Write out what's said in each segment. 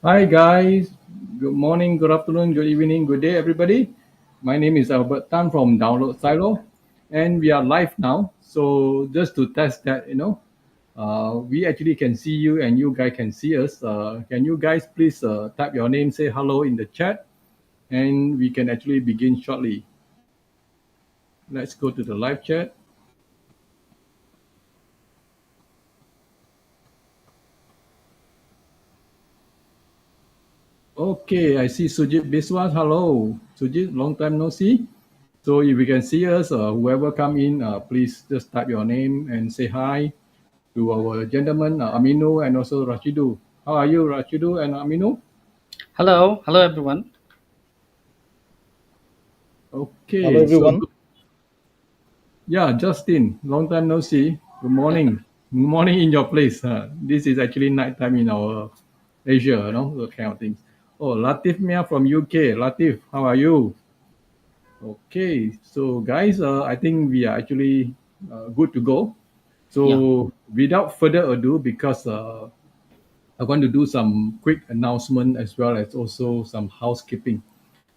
Hi guys, good morning, good afternoon, good evening, good day everybody. My name is Albert Tan from Download Silo and we are live now. So just to test that, we actually can see you and you guys can see us. Can you guys please type your name, say hello in the chat and we can actually begin shortly. Let's go to the live chat. Okay, I see Sujit Biswas. Hello, Sujit, long time no see. So if you can see us, whoever come in, please just type your name and say hi to our gentlemen, Aminu and also Rashidu. How are you, Rashidu and Aminu? Hello everyone. Hello Okay, so everyone. yeah, Justin, long time no see. Good morning. Good morning in your place. This is actually night time in our Asia, those kind of things. Oh, Latif Mia from UK. Latif, how are you? Okay, so guys, I think we are actually good to go. Yeah, So without further ado, because I want to do some quick announcement as well as also some housekeeping.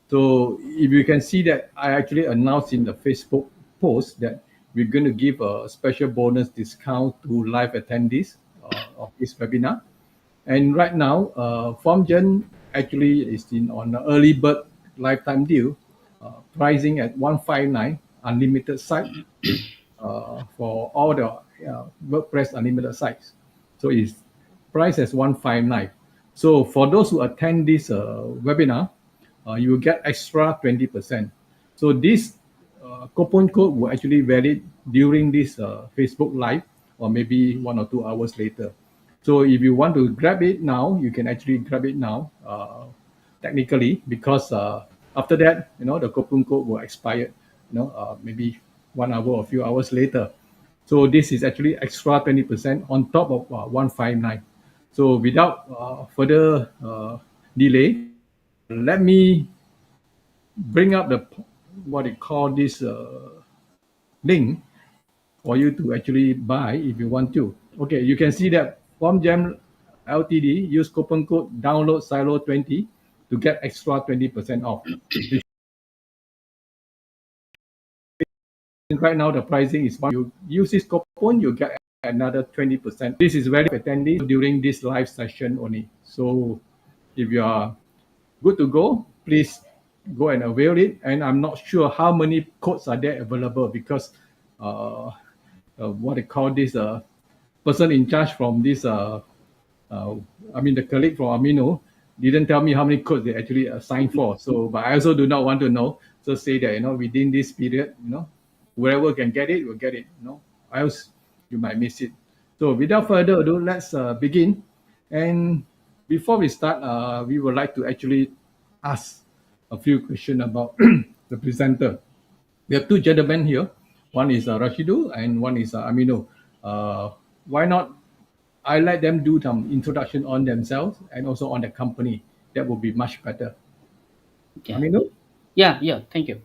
So if you can see that I actually announced in the Facebook post that we're going to give a special bonus discount to live attendees of this webinar. And right now, FormGen actually is in on an early bird lifetime deal, pricing at 159 unlimited site for all the WordPress unlimited sites. So it's priced as 159. So for those who attend this webinar, you will get extra 20%. So this coupon code will actually valid during this Facebook Live or maybe 1 or 2 hours later. So if you want to grab it now, you can actually grab it now, technically, because after that, the coupon code will expire, maybe 1 hour or a few hours later. So this is actually extra 20% on top of 159. So without further delay, let me bring up the what they call this link for you to actually buy if you want to. Okay, you can see that FormGem Ltd use coupon code download silo 20 to get extra 20% off. Right now the pricing is you use this coupon, you get another 20%. This is very attending during this live session only. So if you are good to go, please go and avail it. And I'm not sure how many codes are there available because what they call this person in charge from this uh, I mean the colleague from Amino didn't tell me how many codes they actually assigned for. So but I also do not want to know. So say that within this period, whoever can get it will get it. Else you might miss it. So without further ado, let's begin. And before we start, we would like to actually ask a few questions about the presenter. We have two gentlemen here. One is Rashidu and one is Amino. Why not I let them do some introduction on themselves and also on the company. That would be much better. yeah, Amino? yeah. Thank you.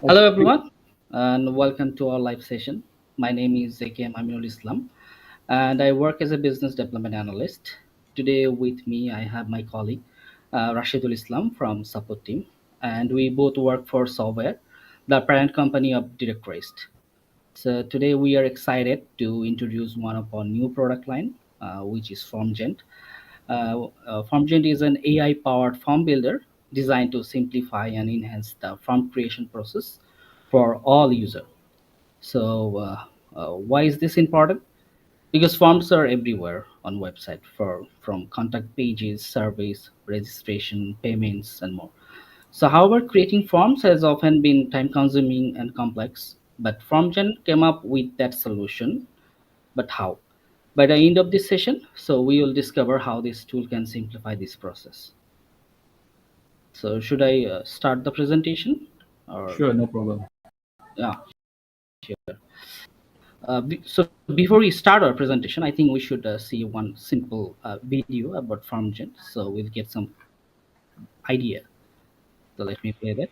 Hello Okay. everyone, and welcome to our live session. My name is Zakim Aminul Islam, and I work as a business development analyst. Today with me, I have my colleague Rashidul Islam from support team, and we both work for Software, the parent company of DirectRest. So today we are excited to introduce one of our new product line, which is FormGent. FormGent is an AI-powered form builder designed to simplify and enhance the form creation process for all users. So, why is this important? Because forms are everywhere on website for from contact pages, surveys, registration, payments, and more. So, however, creating forms has often been time-consuming and complex. But FormGen came up with that solution. But how? By the end of this session, so we will discover how this tool can simplify this process. So should I start the presentation or Sure, no problem. yeah, sure. So before we start our presentation, I think we should see one simple video about FarmGen, so we'll get some idea. So let me play that.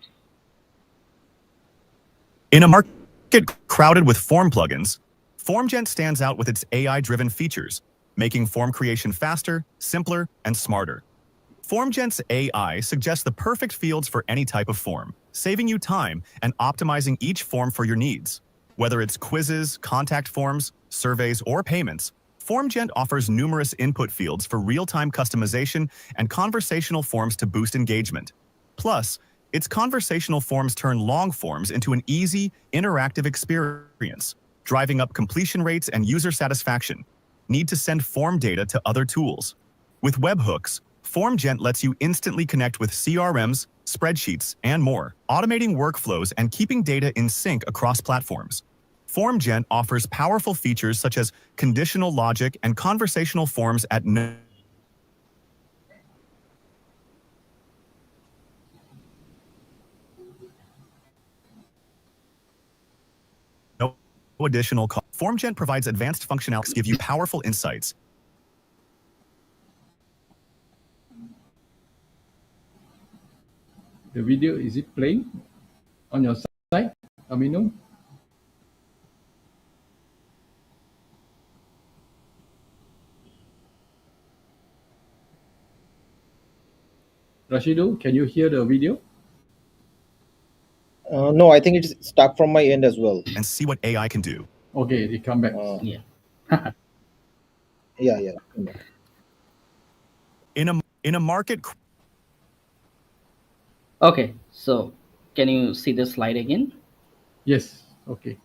In a market crowded with form plugins, FormGent stands out with its AI-driven features, making form creation faster, simpler, and smarter. FormGent's AI suggests the perfect fields for any type of form, saving you time and optimizing each form for your needs. Whether it's quizzes, contact forms, surveys, or payments, FormGent offers numerous input fields for real-time customization and conversational forms to boost engagement. Plus, its conversational forms turn long forms into an easy, interactive experience, driving up completion rates and user satisfaction. Need to send form data to other tools. With webhooks, FormGent lets you instantly connect with CRMs, spreadsheets, and more, automating workflows and keeping data in sync across platforms. FormGent offers powerful features such as conditional logic and conversational forms at no additional cost. FormGent provides advanced functionality to give you powerful insights. The video, is it playing on your side, Aminu? Rashidu, can you hear the video? No, I think it's stuck from my end as well. And see what AI can do. Okay, it come back. Yeah. Yeah. In a market Okay, so can you see the slide again? Yes, okay.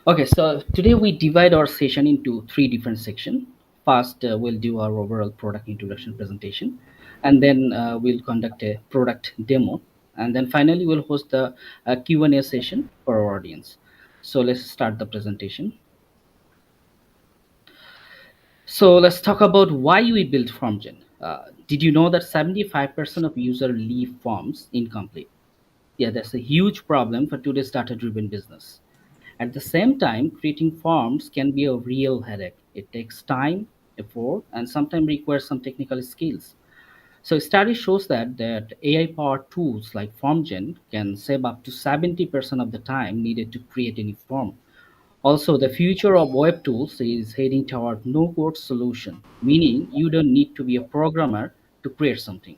Okay, so today we divide our session into three different sections. First, we'll do our overall product introduction presentation, and then we'll conduct a product demo, and then finally we'll host a Q&A session for our audience. So let's start the presentation. So let's talk about why we built FormGen. Did you know that 75% of users leave forms incomplete? Yeah, that's a huge problem for today's data-driven business. At the same time, creating forms can be a real headache. It takes time, effort, and sometimes requires some technical skills. So study shows that AI-powered tools like FormGen can save up to 70% of the time needed to create any form. Also, the future of web tools is heading toward no-code solution, meaning you don't need to be a programmer to create something.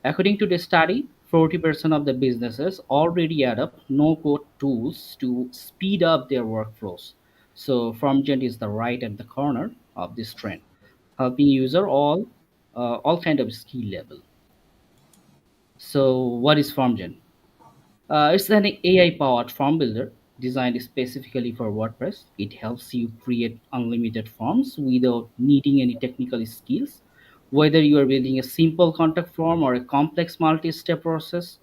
According to the study, 40% of the businesses already adopt no-code tools to speed up their workflows. So FormGent is the right at the corner of this trend, helping user all kind of skill level. So what is FormGen? It's an AI-powered form builder designed specifically for WordPress. It helps you create unlimited forms without needing any technical skills. Whether you are building a simple contact form or a complex multi-step process,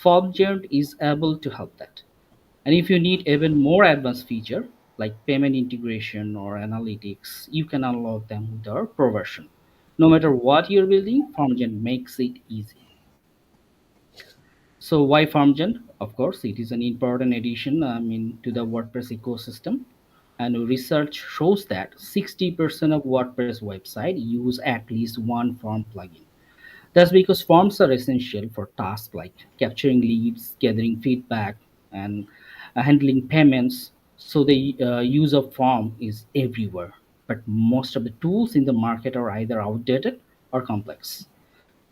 FormGen is able to help that. And if you need even more advanced feature like payment integration or analytics, you can unlock them with our Pro version. No matter what you're building, FormGen makes it easy. So why FormGen? Of course, it is an important addition to the WordPress ecosystem. And research shows that 60% of WordPress website use at least one form plugin. That's because forms are essential for tasks like capturing leads, gathering feedback, and handling payments. So the use of form is everywhere. But most of the tools in the market are either outdated or complex.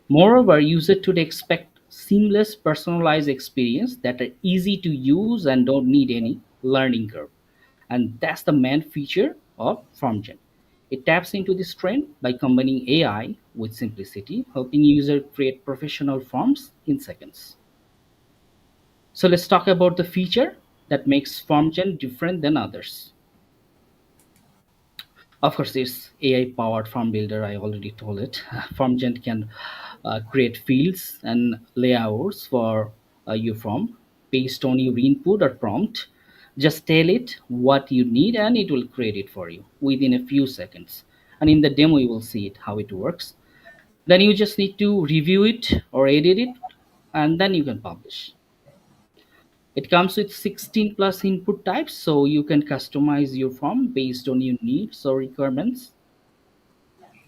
Moreover, users today expect seamless, personalized experience that are easy to use and don't need any learning curve. And that's the main feature of FormGen. It taps into this trend by combining AI with simplicity, helping users create professional forms in seconds. So let's talk about the feature that makes FormGen different than others. Of course, this AI powered form builder, I already told it. FormGen can create fields and layouts for your form based on your input or prompt. Just tell it what you need and it will create it for you within a few seconds. And in the demo, you will see it how it works. Then you just need to review it or edit it, and then you can publish. It comes with 16 plus input types, so you can customize your form based on your needs or requirements.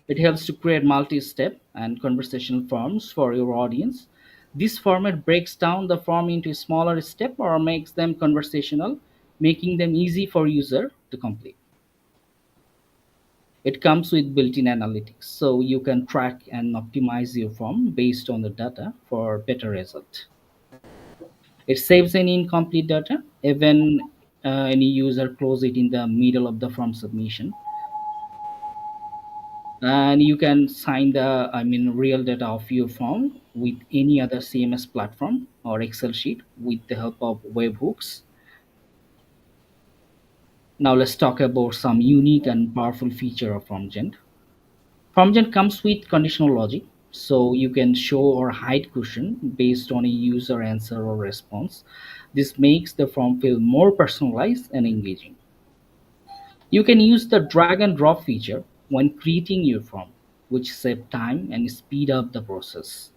It helps to create multi-step and conversational forms for your audience. This format breaks down the form into smaller steps or makes them conversational, making them easy for user to complete. It comes with built-in analytics, so you can track and optimize your form based on the data for better result. It saves any incomplete data, even any user close it in the middle of the form submission, and you can sign the real data of your form with any other CMS platform or Excel sheet with the help of webhooks. Now let's talk about some unique and powerful feature of FormGent. FormGen comes with conditional logic, so you can show or hide question based on a user answer or response. This makes the form feel more personalized and engaging. You can use the drag and drop feature when creating your form, which save time and speed up the process.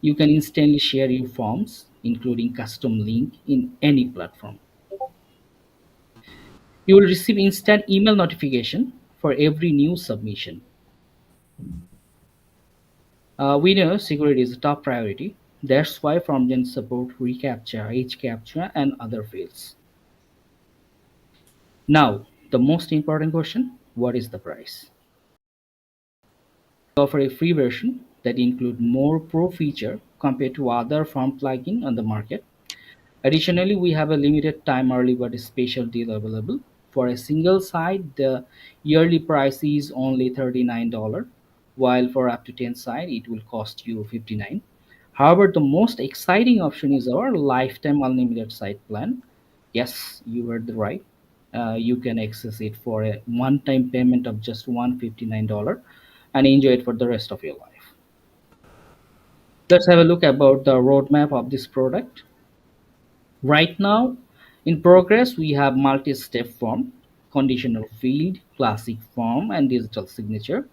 You can instantly share your forms, including custom link in any platform. You will receive instant email notification for every new submission. We know security is a top priority. That's why FormGen support reCAPTCHA, HCAPTCHA, and other fields. Now, the most important question: what is the price? We offer a free version that includes more pro feature compared to other form plugin on the market. Additionally, we have a limited time early bird special deal available. For a single site, the yearly price is only $39, while for up to 10 sites, it will cost you $59. However, the most exciting option is our lifetime unlimited site plan. Yes, you heard the right. You can access it for a one-time payment of just $159 and enjoy it for the rest of your life. Let's have a look about the roadmap of this product. Right now, in progress, we have multi-step form, conditional field, classic form, and digital signature.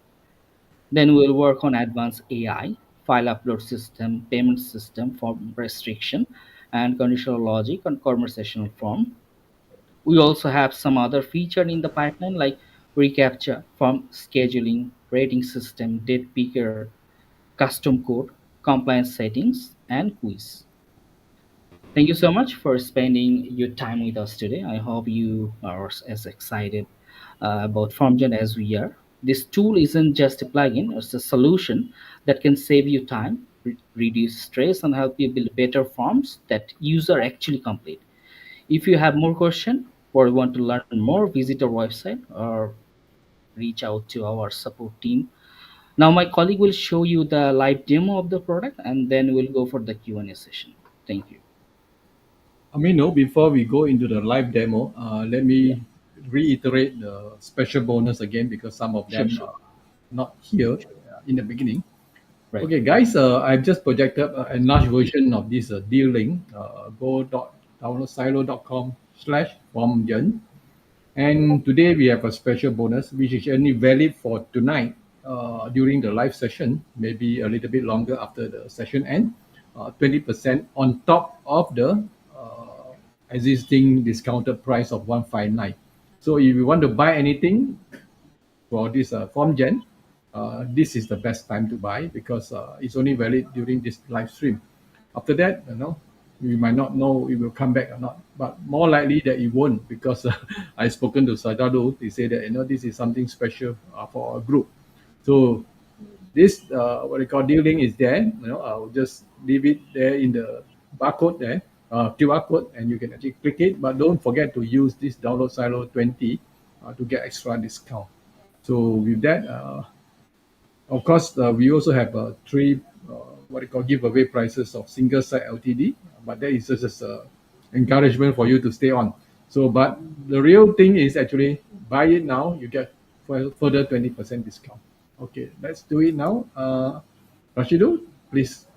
Then we'll work on advanced AI, file upload system, payment system, form restriction, and conditional logic on conversational form. We also have some other feature in the pipeline like reCAPTCHA, form scheduling, rating system, date picker, custom code, compliance settings, and quiz. Thank you so much for spending your time with us today. I hope you are as excited about FormGen as we are. This tool isn't just a plugin, it's a solution that can save you time, reduce stress, and help you build better forms that user actually complete. If you have more questions or want to learn more, visit our website or reach out to our support team. Now my colleague will show you the live demo of the product and then we'll go for the Q&A session. Thank you. Amino, before we go into the live demo, let me reiterate the special bonus again because some of Sure, them sure. are not here in the beginning. Right. Okay, guys, I've just projected a enlarged version of this deal link. Go.downloadsilo.com/formgen. And today we have a special bonus, which is only valid for tonight during the live session, maybe a little bit longer after the session end. 20% on top of the existing discounted price of 159. So if you want to buy anything for this FormGen, this is the best time to buy because it's only valid during this live stream. After that, we might not know it will come back or not, but more likely that it won't because I've spoken to Sadado. They say that this is something special for our group. So this what they call deal link is there. I'll just leave it there in the barcode there, QR code, and you can actually click it. But don't forget to use this download silo 20 to get extra discount. So with that, of course, we also have three what they call giveaway prices of single site LTD, but that is just encouragement for you to stay on. So, but the real thing is actually buy it now, you get further 20% discount. Okay, let's do it now. Rashidu, please.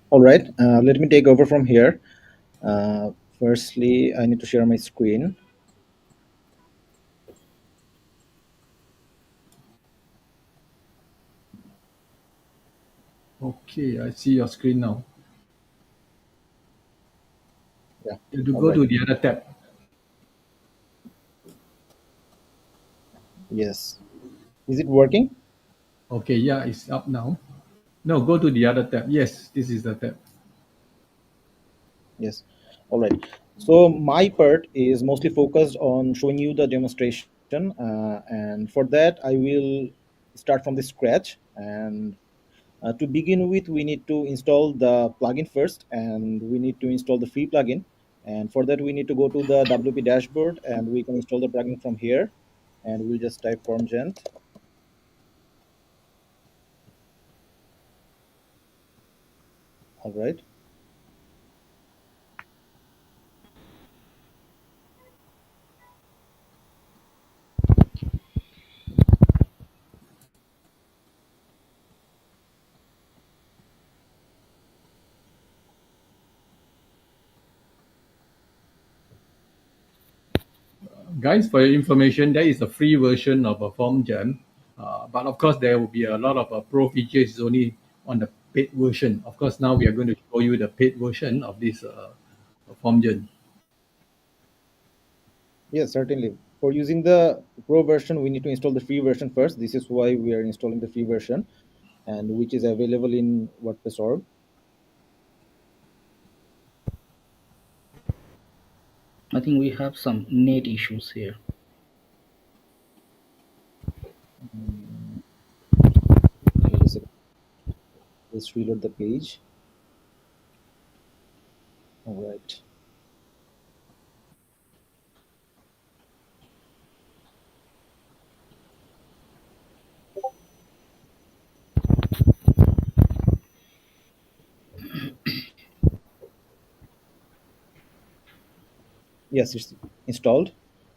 All right, let me take over from here. Firstly, I need to share my screen. Okay, I see your screen now. Yeah. You have to all go right. to the other tab. Yes. Is it working? Okay, yeah, it's up now. No, go to the other tab. Yes, this is the tab. Yes. All right. So my part is mostly focused on showing you the demonstration, and for that I will start from the scratch. And to begin with, we need to install the plugin first, and we need to install the free plugin. And for that, we need to go to the WP dashboard, and we can install the plugin from here. And we'll just type FormGent. All right. Guys, for your information, there is a free version of a FormGem, but of course there will be a lot of pro features only on the paid version. Of course, now we are going to show you the paid version of this FormGem. Yes, certainly. For using the pro version, we need to install the free version first. This is why we are installing the free version, and which is available in WordPress org. I think we have some net issues here. Wait a second. Let's reload the page. All right. Yes, it's installed.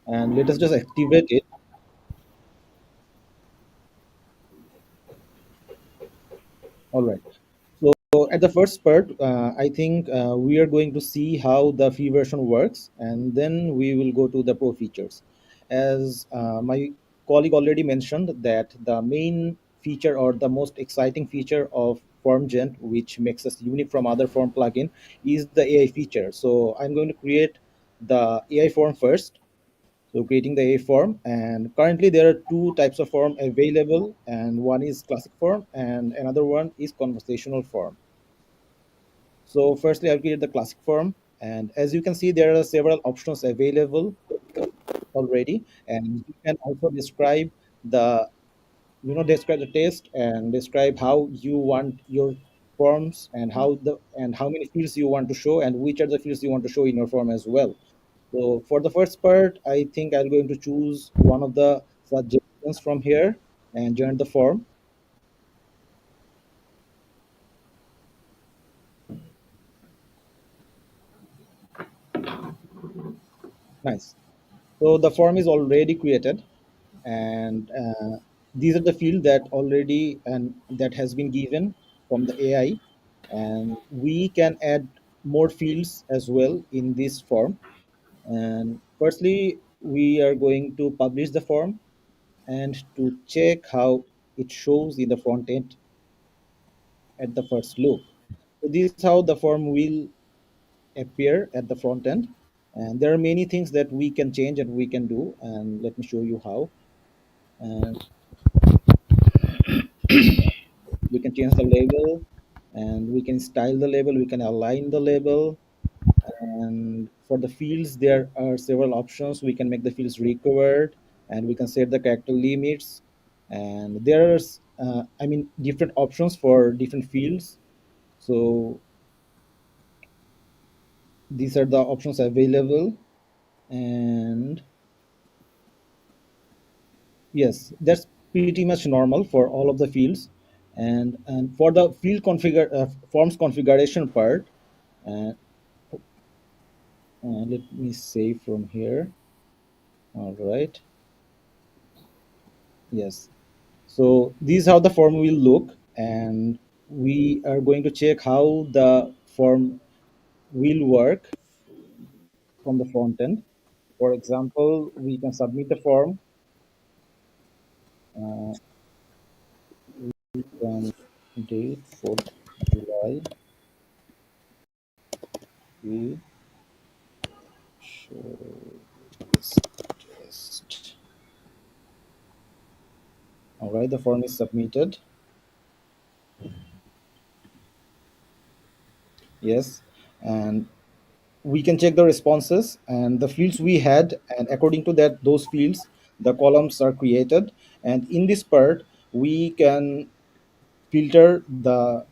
And let us just activate it. All right. So at the first part, I think we are going to see how the free version works, and then we will go to the pro features. As my colleague already mentioned, that the main feature or the most exciting feature of FormGent, which makes us unique from other form plugin, is the AI feature. So I'm going to create the AI form first. So creating the A form, and currently there are two types of form available, and one is classic form and another one is conversational form. So firstly, I'll create the classic form, and as you can see, there are several options available already, and you can also describe the describe the text and describe how you want your forms and how many fields you want to show and which are the fields you want to show in your form as well. So for the first part, I think I'm going to choose one of the suggestions from here and join the form. Nice. So the form is already created, and these are the field that already and that has been given from the AI, and we can add more fields as well in this form. And firstly, we are going to publish the form and to check how it shows in the front end at the first look. So this is how the form will appear at the front end. And there are many things that we can change and we can do. And let me show you how. And we can change the label, and we can style the label, we can align the label. And for the fields, there are several options. We can make the fields recovered, and we can set the character limits. And there's different options for different fields. So these are the options available. And yes, that's pretty much normal for all of the fields. And for the field forms configuration part, uh, let me save from here. All right. Yes. So this is how the form will look, and we are going to check how the form will work from the front end. For example, we can submit the form. Uh, and date 4th July. We show this test. All right, the form is submitted. Yes, and we can check the responses and the fields we had, and according to that, those fields, the columns are created. And in this part, we can filter the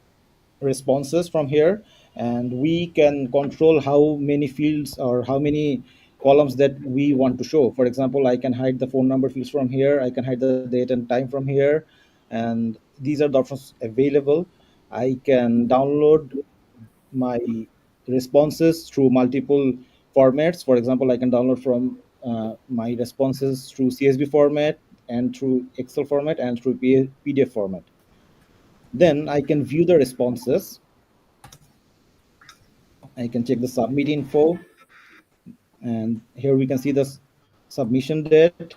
responses from here, and we can control how many fields or how many columns that we want to show. For example, I can hide the phone number fields from here, I can hide the date and time from here, and these are the options available. I can download my responses through multiple formats. For example, I can download from my responses through CSV format and through Excel format and through PDF format. Then I can view the responses. I can check the submit info, and here we can see the submission date,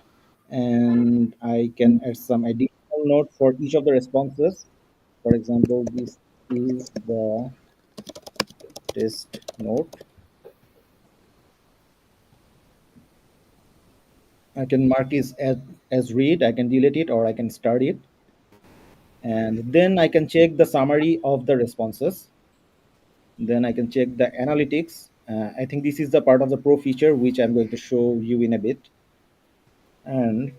and I can add some additional note for each of the responses. For example, this is the test note. I can mark it as read, I can delete it, or I can start it. And then I can check the summary of the responses. Then I can check the analytics. I think this is the part of the pro feature which I'm going to show you in a bit. And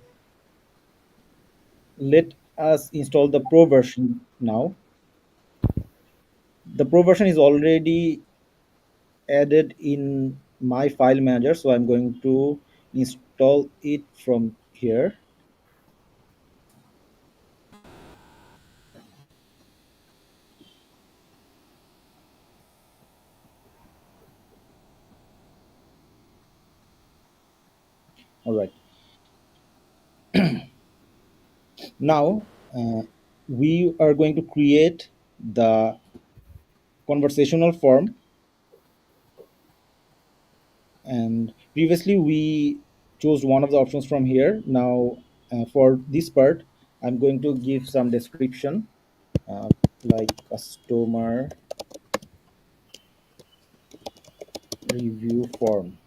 let us install the pro version now. The pro version is already added in my file manager, so I'm going to install it from here. All right. Now we are going to create the conversational form. And previously we chose one of the options from here. Now for this part, I'm going to give some description, like customer review form.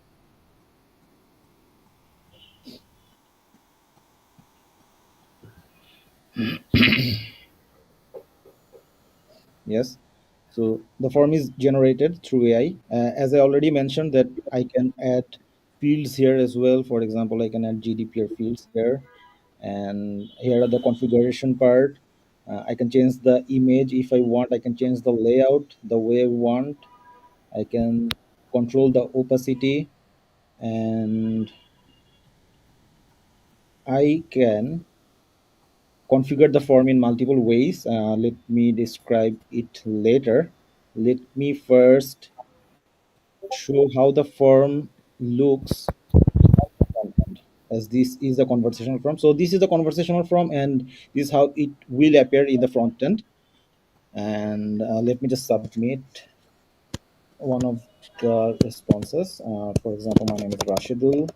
Yes, so the form is generated through AI. As I already mentioned, that I can add fields here as well. For example, I can add GDPR fields here, and here are the configuration part. I can change the image if I want. I can change the layout the way I want. I can control the opacity, and I can configure the form in multiple ways. Let me describe it later. Let me first show how the form looks on the front end, as this is a conversational form. So this is a conversational form, and this is how it will appear in the front end. And let me just submit one of the responses. For example, my name is Rashidul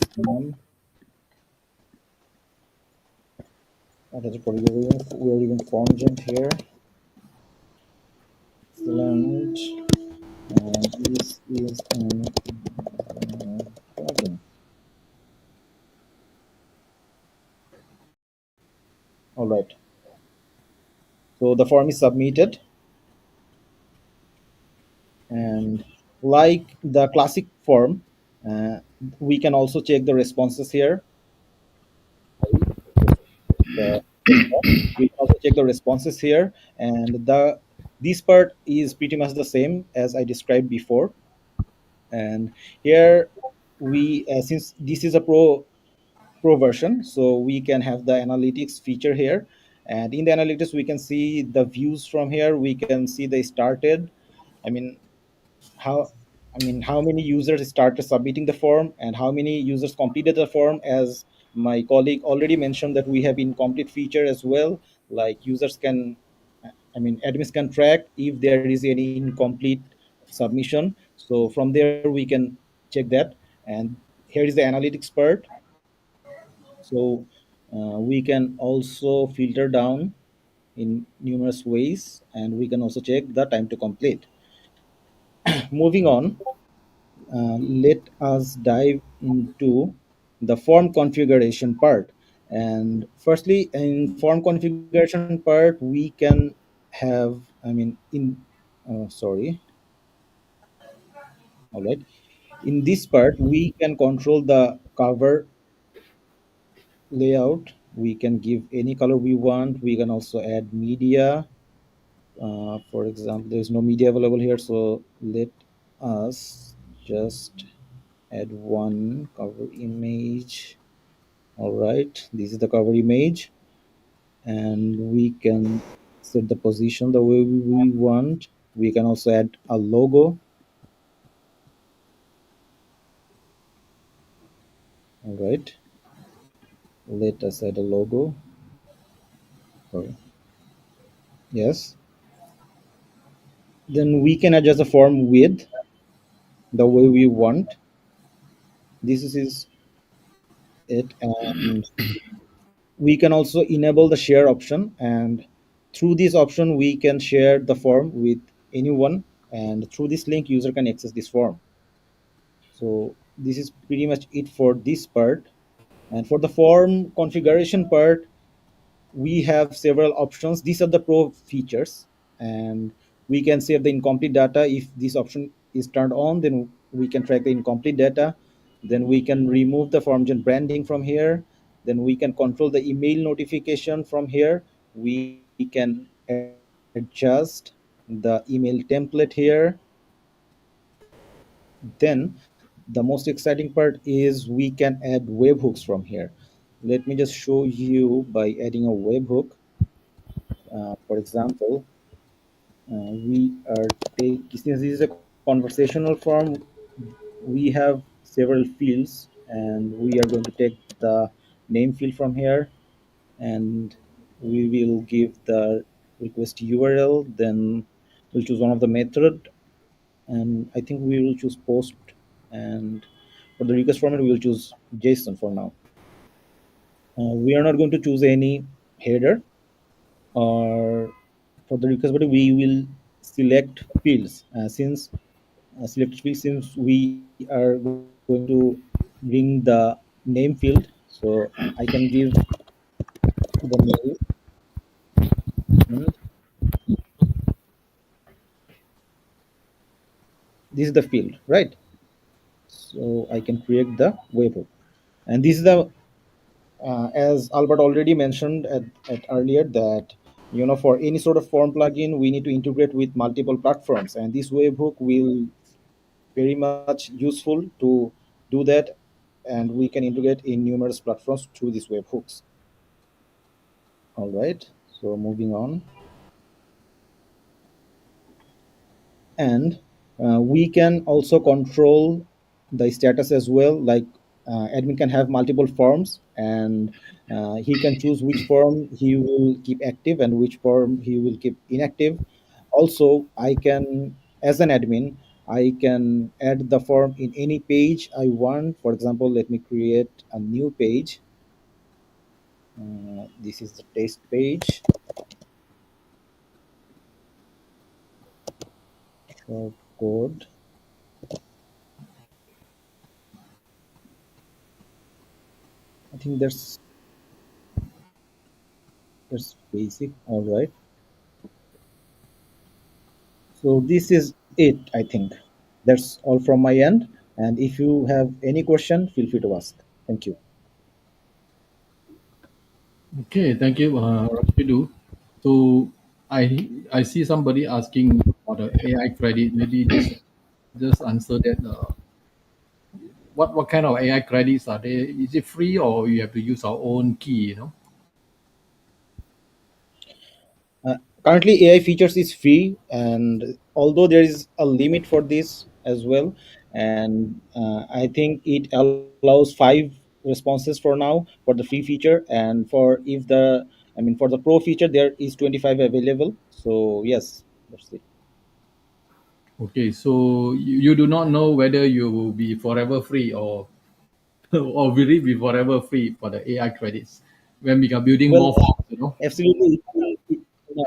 Islam. That's a pretty good. We're using FormGent here. Excellent. And this is an plugin. All right. So the form is submitted, and like the classic form, uh, we can also check the responses here. The we can also check the responses here, and this part is pretty much the same as I described before. And here we, since this is a pro version, so we can have the analytics feature here. And in the analytics, we can see the views from here. We can see they started, I mean, how how many users started submitting the form and how many users completed the form. As my colleague already mentioned, that we have incomplete feature as well, like users can, admins can track if there is any incomplete submission. So from there we can check that. And here is the analytics part. So we can also filter down in numerous ways, and we can also check the time to complete. Moving on, let us dive into the form configuration part. And firstly, in form configuration part, we can have, I mean, in, sorry, All right. In this part, we can control the cover layout. We can give any color we want. We can also add media. For example, there's no media available here, so let us just add one cover image. All right, this is the cover image, and we can set the position the way we want. We can also add a logo. All right, let us add a logo. Sorry. Yes. Then we can adjust the form width the way we want. This is it, and we can also enable the share option, and through this option we can share the form with anyone, and through this link user can access this form. So this is pretty much it for this part. And for the form configuration part, we have several options. These are the pro features, and we can save the incomplete data. If this option is turned on, then we can track the incomplete data. Then we can remove the FormGen branding from here. Then we can control the email notification from here. We can adjust the email template here. Then the most exciting part is we can add webhooks from here. Let me just show you by adding a webhook. For example, we are taking, since this is a conversational form, we have several fields, and we are going to take the name field from here, and we will give the request URL. Then we'll choose one of the method, and I think we will choose post, and for the request format we will choose JSON for now. We are not going to choose any header, or for the request body we will select fields, since select fields, since we are going to bring the name field. So I can give the name, and this is the field, right? So I can create the webhook, and this is the as Albert already mentioned at earlier, that for any sort of form plugin we need to integrate with multiple platforms, and this webhook will very much useful to do that, and we can integrate in numerous platforms through these webhooks. All right, so moving on. And we can also control the status as well, like admin can have multiple forms, and he can choose which form he will keep active and which form he will keep inactive. Also, I can, as an admin, I can add the form in any page I want. For example, let me create a new page. This is the test page. Short code. I think that's basic. All right. So this is it, I think. That's all from my end. And if you have any question, feel free to ask. Thank you. Okay, thank you, Rashidu. So I see somebody asking for the AI credit. Maybe just answer that. What kind of AI credits are there? Is it free or you have to use our own key? Currently, AI features is free, and although there is a limit for this as well, and I think it allows 5 responses for now for the free feature, and for the pro feature there is 25 available. So yes, that's it. Okay, so you do not know whether you will be forever free or or will it be forever free for the AI credits when we are building Well, more forms. absolutely.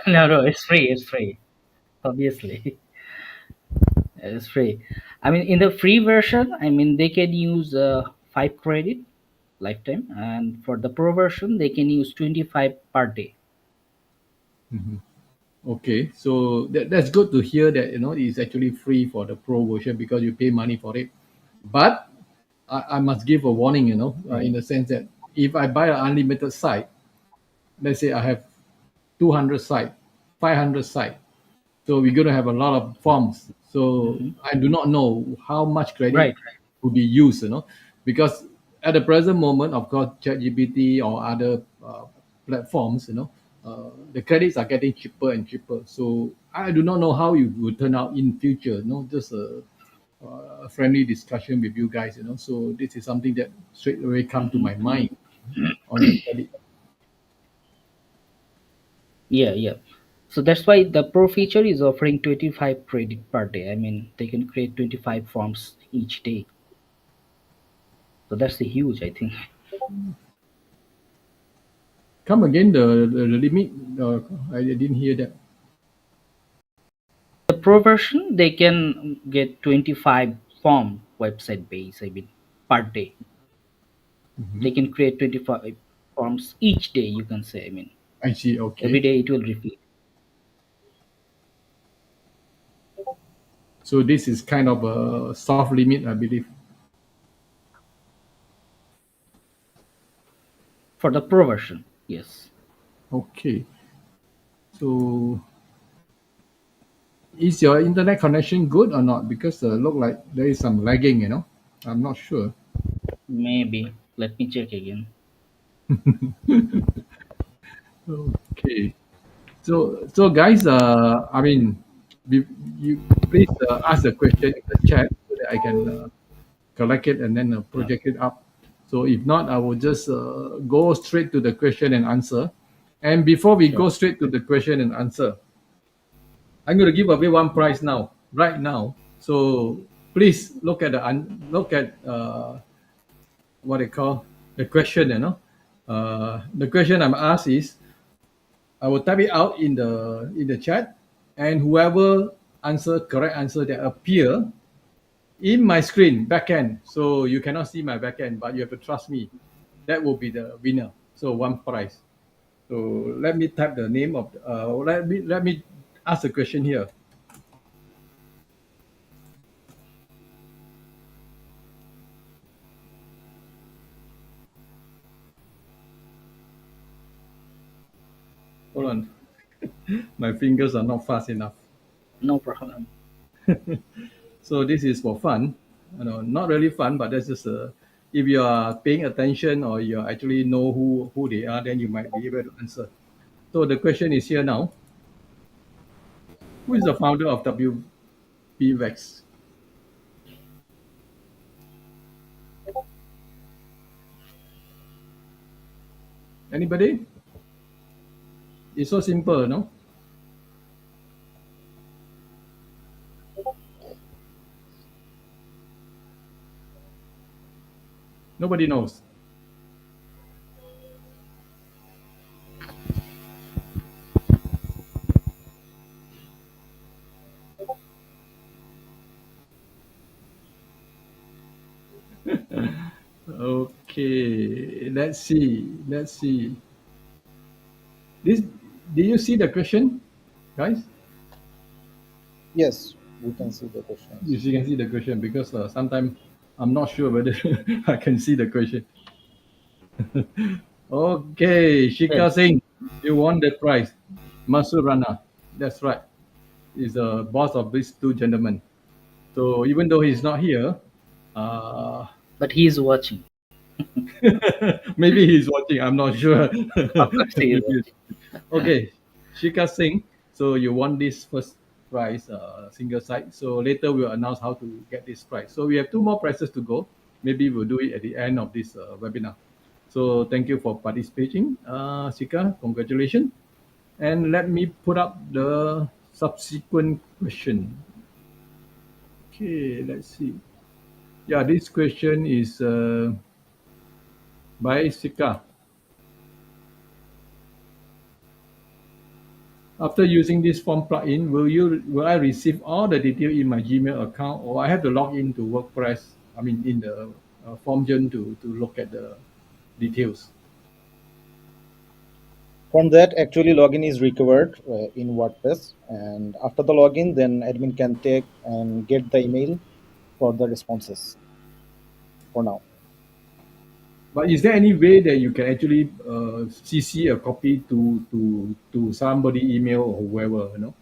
No, no, it's free. It's free. Obviously, it's free. I mean, in the free version, I mean, they can use 5 credit lifetime, and for the pro version, they can use 25 per day. Mhm. Okay, so that's good to hear that it's actually free for the pro version because you pay money for it. But I must give a warning, in the sense that if I buy an unlimited site, let's say I have 200 site, 500 site, so we're going to have a lot of forms. So Hmm. I do not know how much credit Right. will be used, because at the present moment, of course, ChatGPT or other platforms, the credits are getting cheaper and cheaper. So I do not know how it will turn out in future. Just a friendly discussion with you guys. So this is something that straight away come to my Hmm. mind on the credit. Yeah, yeah. So that's why the pro feature is offering 25 credit per day. I mean, they can create 25 forms each day. So that's a huge, I think. Come again, the limit. I didn't hear that. The pro version, they can get 25 form website base, I mean, per day. Mhm. They can create 25 forms each day, you can say. I mean, I see. every Okay. day it will repeat. So this is kind of a soft limit, I believe. For the pro version, yes. Okay. So is your internet connection good or not? Because look like there is some lagging. I'm not sure. Maybe. Let me check again. Okay. So guys, I mean, you, you please ask the question in the chat so that I can collect it and then Yeah, project it up. So if not, I will just go straight to the question and answer. And before we sure. go straight to the question and answer, I'm going to give away one prize now, right now. So please look at what they call the question. The question I'm asked is I will type it out in the chat, and whoever correct answer that appear in my screen backend. So you cannot see my backend, but you have to trust me. That will be the winner. So one prize. So let me type the name of. Let me ask the question here. Hold on, my fingers are not fast enough. No problem. So this is for fun. Not really fun, but that's just if you are paying attention or you actually know who they are, then you might be able to answer. So the question is here now. Who is the founder of wpWax? Anybody? It's so simple, no? Nobody knows. Okay, let's see. Let's see. This did you see the question, guys? Yes, we can see the questions. If you can see the question, because sometimes I'm not sure whether I can see the question. Okay, Shika Yes. Singh, you won the prize. Masur Rana, that's right, is the boss of these two gentlemen. So even though he's not here, uh, But he is watching. maybe he's watching. I'm not sure. Of course, he is Maybe. watching. Okay, Shika Singh. So you won this first prize, single site. So later we'll announce how to get this prize. So we have two more prizes to go. Maybe we'll do it at the end of this webinar. So thank you for participating, Shika. Congratulations. And let me put up the subsequent question. Okay, let's see. Yeah, this question is by Shika. After using this form plugin, will I receive all the detail in my Gmail account, or I have to log into WordPress? I mean, in the FormGen to look at the details. From that, actually, login is required in WordPress, and after the login, then admin can take and get the email for the responses for now. But is there any way that you can actually CC a copy to somebody email or whoever, you know?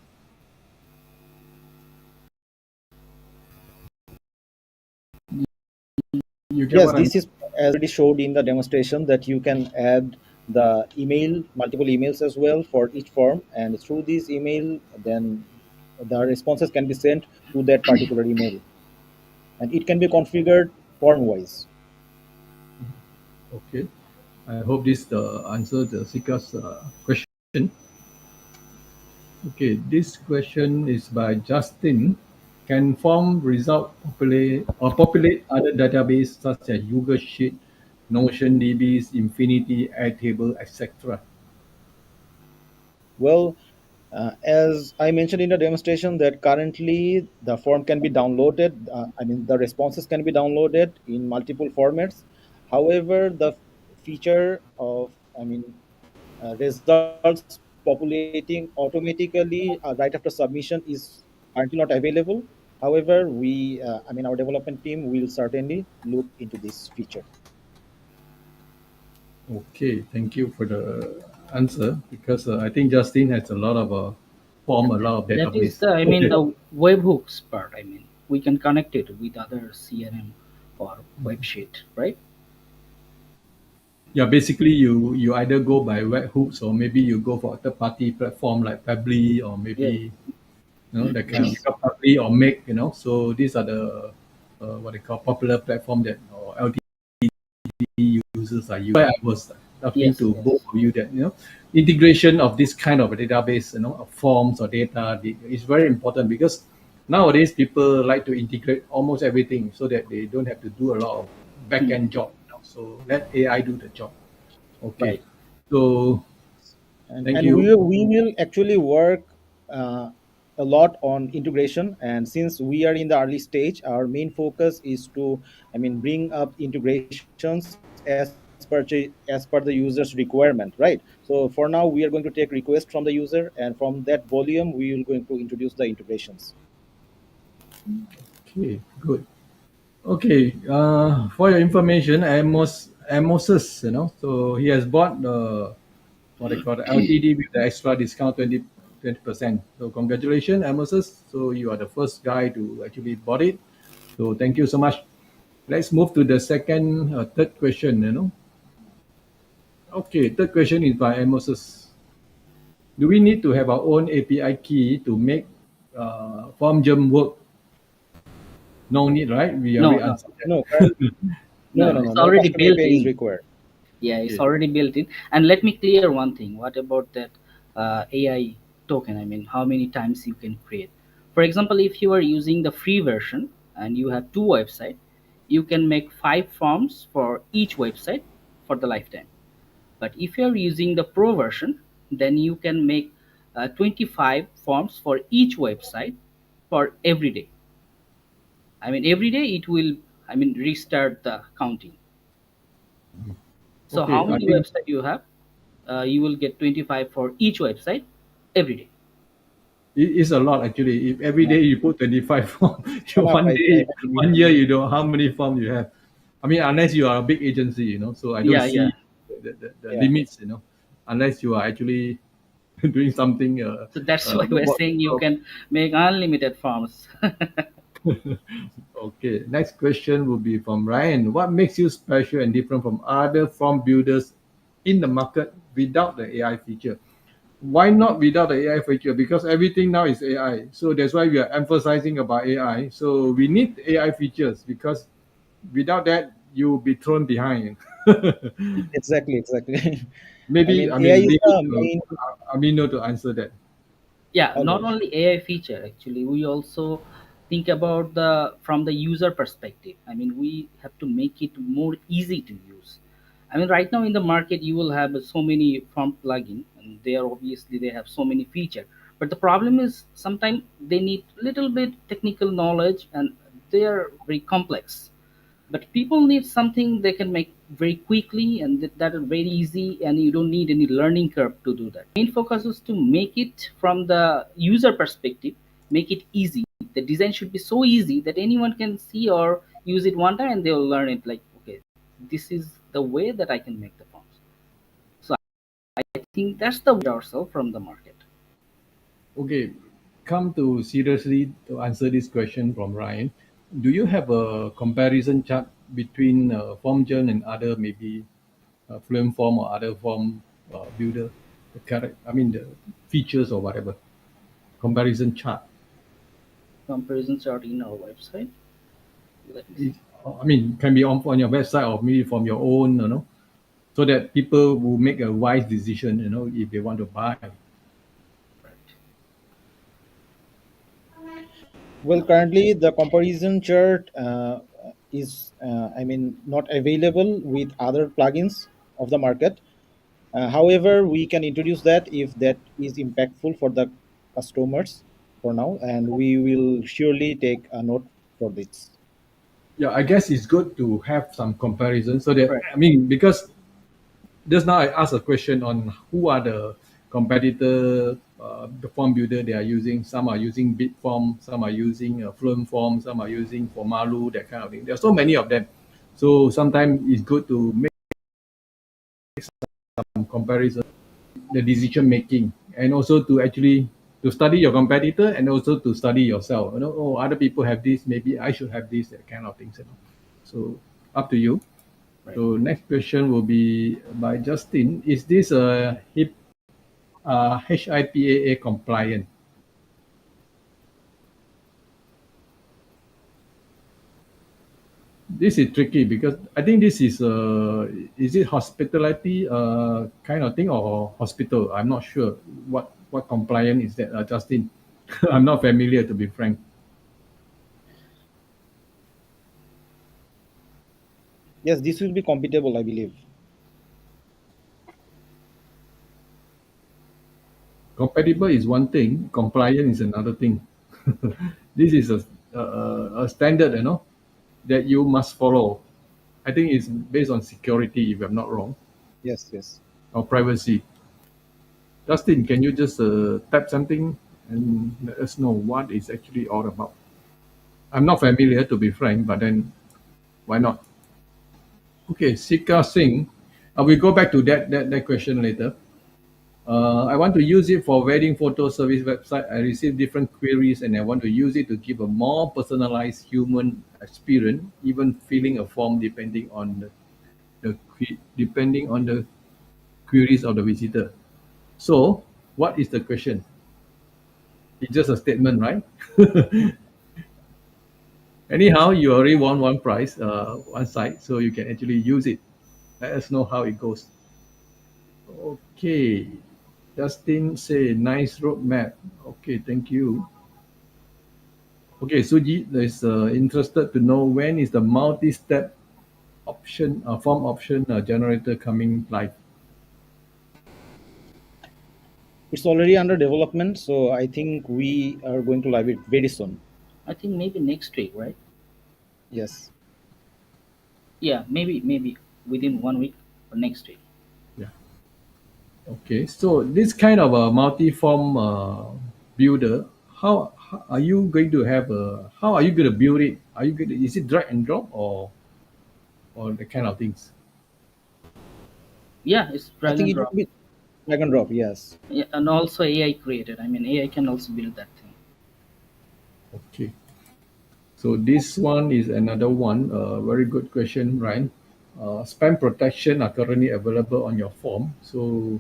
You get Yes, what I mean? this is as already showed in the demonstration that you can add the email, multiple emails as well for each form, and through this email, then the responses can be sent to that particular email, and it can be configured form wise. Okay. I hope this answer the Sika's question. Okay, this question is by Justin. Can form result populate other database such as Google Sheet, Notion DBs, Infinity, Airtable, etc.? Well, as I mentioned in the demonstration, that currently the form can be downloaded. I mean, the responses can be downloaded in multiple formats. However, the feature of, I mean, results populating automatically right after submission is currently not available. However, I mean, our development team will certainly look into this feature. Okay, thank you for the answer because I think Justin has a lot of form, a lot of That is database. the, I mean, Okay. the webhooks part. I mean, we can connect it with other CRM or web sheet, right? Yeah, basically you either go by webhooks or maybe you go for a third party platform like Fably or Yeah. maybe that kind of Yes. because Fably or Make, So these are the what they call popular platform that or LTE users are using. Why I was talking Yes. to both Yes. of you that integration of this kind of a database, of forms or data is very important because nowadays people like to integrate almost everything so that they don't have to do a lot of back Hmm. end job. So let AI do the job. Okay. Right. So thank And you. we will actually work uh, a lot on integration, and since we are in the early stage, our main focus is to, I mean, bring up integrations as per the user's requirement, right? So for now we are going to take requests from the user, and from that volume we will going to introduce the integrations. Okay, good. Okay, for your information, Amos's, so he has bought the what they call the LTD with the extra discount 20%. So congratulations, Amos's. So you are the first guy to actually bought it. So thank you so much. Let's move to the third. Okay, third question is by Amos's. Do we need to have our own API key to make FormGem work? No need, right? We No, already no, answered No, that. no. no, It's no already custom built API is in. required. Yeah, it's Okay. already built in. And let me clear one thing. What about that AI token? I mean, how many times you can create? For example, if you are using the free version and you have two websites, you can make 5 forms for each website for the lifetime. But if you are using the pro version, then you can make 25 forms for each website for every day. I mean, every day it will, I mean, restart the counting. So how Okay, I many think website you have? You will get 25 for each website every day. it is a lot actually. If every Yeah, day you put 25 form, enough, one day, I believe. 1 year you know how many form you have. I mean, unless you are a big agency, so I don't Yeah, yeah. see the Yeah. limits, unless you are actually doing something. So that's why we're saying you can make unlimited forms. Okay, next question will be from Ryan. What makes you special and different from other form builders in the market without the AI feature? Why not without the AI feature? Because everything now is AI. So that's why we are emphasizing about AI. So we need AI features because without that, you'll be thrown behind. Exactly, exactly. I Maybe, mean, I AI mean, is leave it the to main. Amino to answer that. Yeah, All not right. only AI feature, actually we also think about the from the user perspective. I mean, we have to make it more easy to use. I mean, right now in the market you will have so many form plugin, and they are obviously they have so many feature, but the problem is sometimes they need little bit technical knowledge and they are very complex. But people need something they can make very quickly, and that are very easy, and you don't need any learning curve to do that. Main focus is to make it from the user perspective, make it easy. The design should be so easy that anyone can see or use it one time and they'll learn it, like, okay, this is the way that I can make the forms. So I think that's the way ourselves from the market. Okay, come to seriously to answer this question from Ryan. Do you have a comparison chart between FormGen and other maybe Fluent Form or other form builder? I mean the features or whatever comparison chart. Comparisons are in our website. Let me see. It, I mean, can be on your website or maybe from your own, so that people will make a wise decision, if they want to buy. Right. Well, currently the comparison chart is, not available with other plugins of the market. However, we can introduce that if that is impactful for the customers for now, and we will surely take a note for this. Yeah, I guess it's good to have some comparison so that, Right. I mean, because just now I asked a question on who are the competitor, the form builder they are using. Some are using Bitform, some are using Fluent Form, some are using Formalu, that kind of thing. There are so many of them. So sometimes it's good to make some comparison, the decision making, and also to actually to study your competitor and also to study yourself. Oh, other people have this, maybe I should have this, that kind of things. So up to you. Right. So next question will be by Justin. Is this a HIPAA compliant? This is tricky because I think this is it hospitality kind of thing or hospital? I'm not sure what compliant is that, Justin. I'm not familiar, to be frank. Yes, this will be compatible, I believe. Compatible is one thing, compliant is another thing. This is a standard, that you must follow. I think it's based on security, if I'm not wrong, Yes, yes. or privacy. Justin, can you just type something and let us know what it's actually all about? I'm not familiar, to be frank, but then why not? Okay, Sika Singh. We'll go back to that question later. I want to use it for wedding photo service website. I receive different queries and I want to use it to give a more personalized human experience, even filling a form depending on the queries of the visitor. So, what is the question? It's just a statement, right? Anyhow, you already won one prize, one site, so you can actually use it. Let us know how it goes. Okay. Justin say nice roadmap. Okay, thank you. Okay, Suji is interested to know when is the multi-step option form option generator coming live. It's already under development, so I think we are going to live it very soon. I think maybe next week, right? Yes. Yeah, maybe within 1 week or next week. Yeah. Okay, so this kind of a multi-form builder, how are you going to have a? How are you going to build it? Are you going to, is it drag and drop or the kind of things? Yeah, it's I drag think and it will drop. be drag and drop, yes. Yeah, and also AI created. I mean, AI can also build that thing. Okay. So this one is another one. Very good question, Ryan. Spam protection are currently available on your form. So,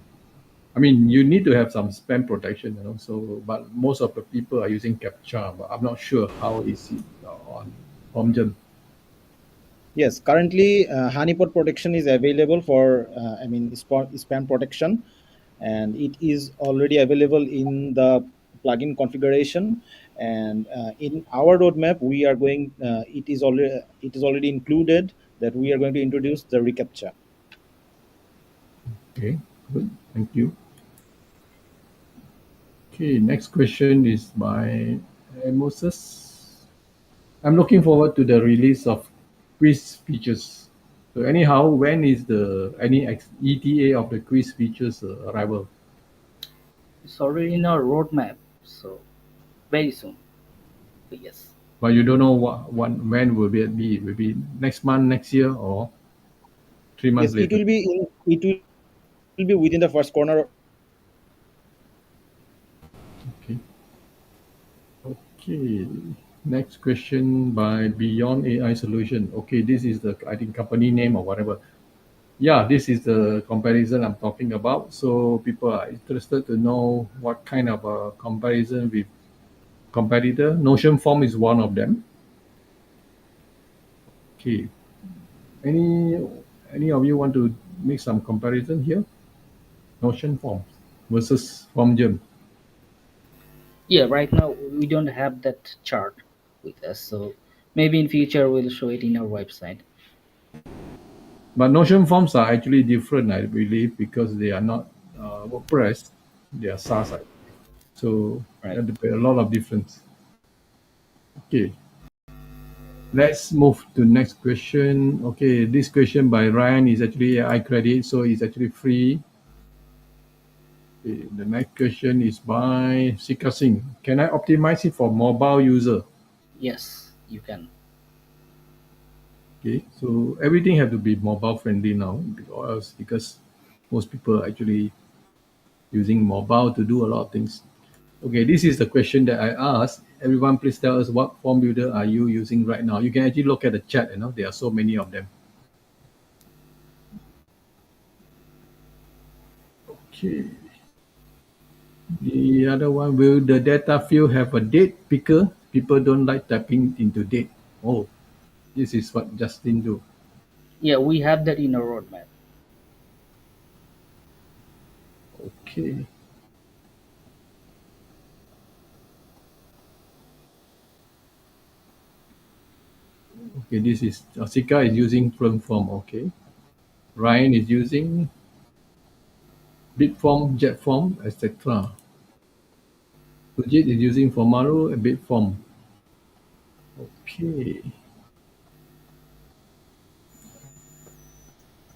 I mean, you need to have some spam protection. So, but most of the people are using CAPTCHA, but I'm not sure how is it on FormGen. Yes, currently honeypot protection is available for, spam protection, and it is already available in the plugin configuration. And in our roadmap, we are going. It is already included that we are going to introduce the reCAPTCHA. Okay, good. Thank you. Okay, next question is by Moses. I'm looking forward to the release of quiz features. So anyhow, when is the any ETA of the quiz features arrival? It's already in our roadmap, so very soon. But yes, But you don't know when will it be? Will be next month, next year, or 3 months Yes, it later? will be in, it will be within the first corner of the year. Okay. Okay. Next question by Beyond AI Solution. Okay, this is the I think company name or whatever. Yeah, this is the comparison I'm talking about. So people are interested to know what kind of a comparison with competitor. Notion form is one of them. Okay. Any any of you want to make some comparison here? Notion forms versus FormGem. yeah. Right now we don't have that chart with us, so maybe in future we'll show it in our website. But Notion forms are actually different, I believe, because they are not WordPress. They are SaaS, I believe. So Right. there a lot of difference. Okay, let's move to next question. Okay, this question by Ryan is actually I credit, so it's actually free. Okay, the next question is by Sika Singh. Can I optimize it for mobile user? Yes, you can. Okay, so everything have to be mobile friendly now because most people are actually using mobile to do a lot of things. Okay, this is the question that I asked. Everyone, please tell us what form builder are you using right now? You can actually look at the chat. There are so many of them. Okay. The other one, will the data field have a date picker? People don't like typing into date. Oh, this is what Justin do. Yeah, we have that in our roadmap. Okay. Okay, this is Jessica is using Plum Form. Okay. Ryan is using Bitform, Jetform, etc. Sujit is using Formaru and Bitform. Okay.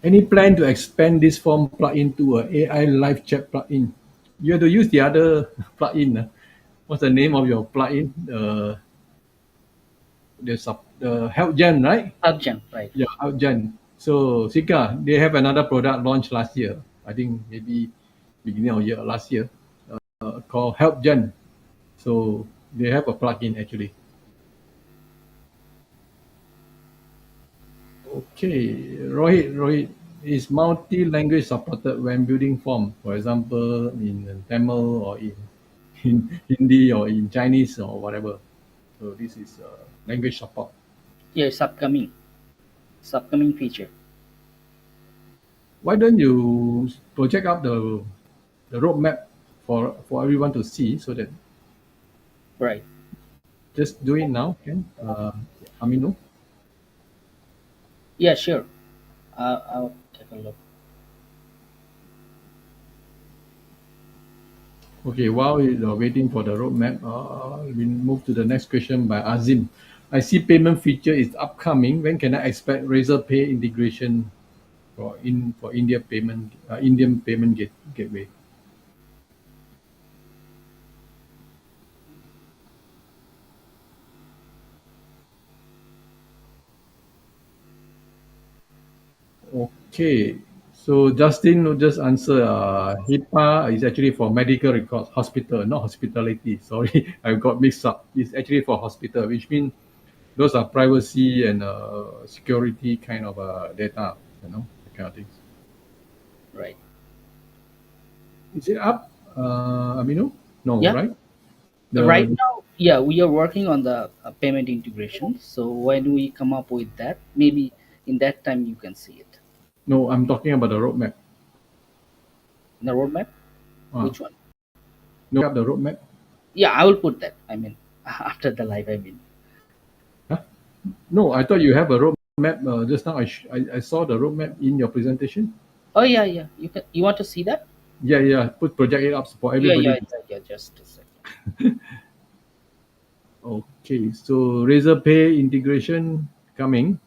Any plan to expand this form plugin to a AI live chat plugin? You have to use the other plugin. What's the name of your plugin? The HelpGen, right? Upgen, right? Yeah, HelpGen. So Sika, they have another product launched last year. I think maybe beginning of year last year, called HelpGen. So they have a plugin actually. Okay, Rohit, is multi-language supported when building form? For example, in Tamil or in Hindi or in Chinese or whatever. So this is language support. Yeah, it's upcoming. It's upcoming feature. Why don't you project up the roadmap for everyone to see so that Right. just do it now, can? Amino. Yeah, sure. I'll take a look. Okay, while you're waiting for the roadmap, we move to the next question by Azim. I see payment feature is upcoming. When can I expect Razor Pay integration for Indian payment gateway? Okay, so Justin will just answer. HIPAA is actually for medical records, hospital, not hospitality. Sorry, I got mixed up. It's actually for hospital, which means those are privacy and security kind of data, that kind of things. Right. Is it up, Aminu? No, Yeah. right? Right The now, yeah, we are working on the payment integration. So when we come up with that, maybe in that time you can see it. No, I'm talking about the roadmap. In the roadmap, Uh, which one? no, up the roadmap. Yeah, I will put that. I mean, after the live, I mean. Huh? No, I thought you have a roadmap. Just now, I saw the roadmap in your presentation. Oh yeah, yeah. You can. You want to see that? Yeah, yeah. Project it up for Yeah, everybody yeah, to see. yeah, yeah. Just a second. Okay, so Razor Pay integration coming.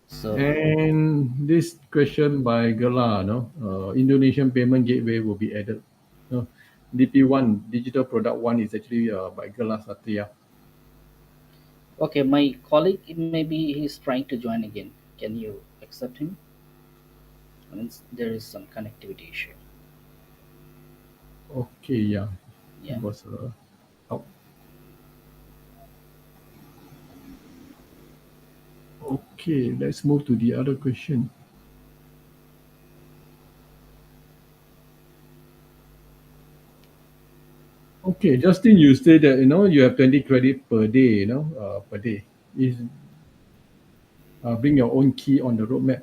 So And this question by Gela, no, Indonesian payment gateway will be added. No, DP1, digital product one is actually by Gela Satya. okay, my colleague maybe he's trying to join again. Can you accept him? I mean, there is some connectivity issue. Okay, yeah, Yeah. was out. Okay, let's move to the other question. Okay, Justin, you say that you have 20 credit per day, per day. Is bring your own key on the roadmap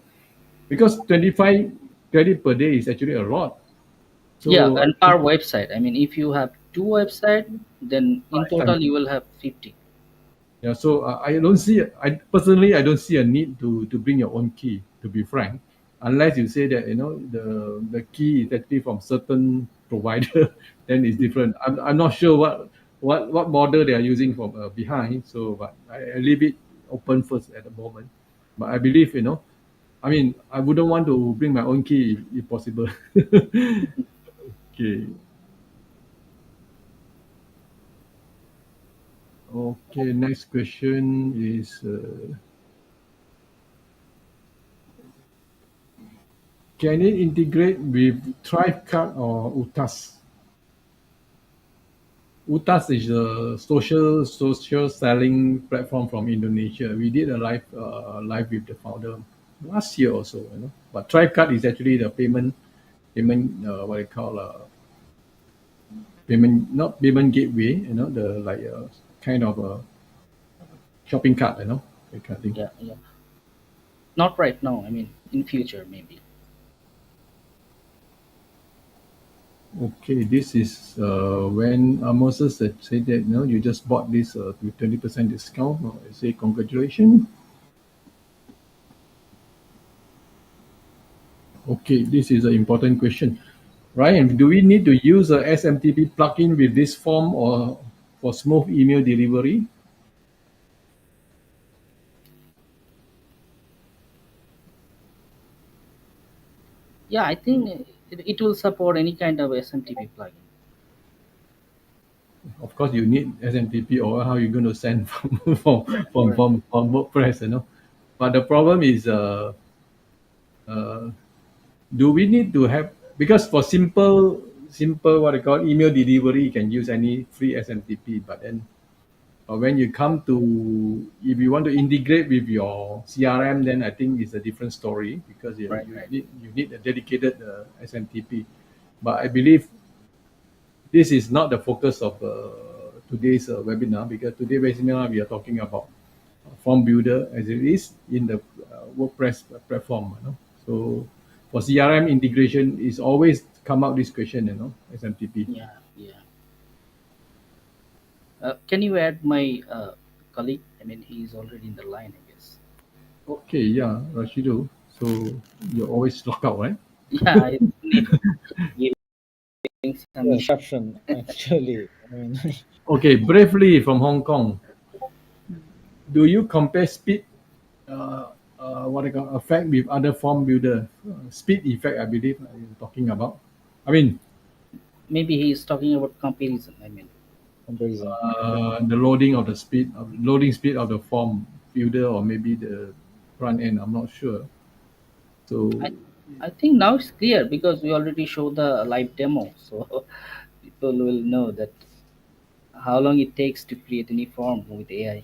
because 25 credit per day is actually a lot. Yeah, So I and think per website. I mean, if you have two website, then in five times. total you will have 50. Yeah, so I don't see. I personally I don't see a need to bring your own key. To be frank, unless you say that the key is actually from certain provider, then it's different. I'm not sure what model they are using from behind. So, but I leave it open first at the moment. But I believe I mean, I wouldn't want to bring my own key if possible. Okay. Okay. Next question is. Can it integrate with ThriveCart or UTAS? UTAS is a social selling platform from Indonesia. We did a live with the founder last year also, But ThriveCart is actually the payment what I call payment not payment gateway, the like kind of a shopping cart, that kind of thing. Yeah, yeah. Not right now. I mean, in future maybe. Okay, this is when Moses said that you just bought this with 20% discount. I say congratulations. Okay, this is an important question. Ryan, do we need to use a SMTP plugin with this form or for smooth email delivery? Yeah, I think it will support any kind of SMTP plugin. Of course, you need SMTP or how you're going to send Correct. from WordPress, But the problem is, uh, do we need to have because for simple what I call email delivery, you can use any free SMTP, but then when you come to if you want to integrate with your CRM, then I think it's a different story because Right, right. you need a dedicated SMTP. But I believe this is not the focus of today's webinar because today's webinar we are talking about form builder as it is in the WordPress platform. So for CRM integration, is always come out this question, SMTP. Yeah, yeah. Can you add my colleague? I mean, he's already in the line, I guess. Okay, yeah, Rashido. So you're always locked out, right? Yeah, it's network giving some Yeah, issue. disruption actually. I mean, Okay, Bravely from Hong Kong. Do you compare speed, what I call effect with other form builder? Speed effect, I believe you're talking about. I mean, Maybe he's talking about comparison. I mean, comparison. the loading speed of the form builder or maybe the front end. I'm not sure. So I I think now it's clear because we already showed the live demo, so people will know that how long it takes to create any form with AI.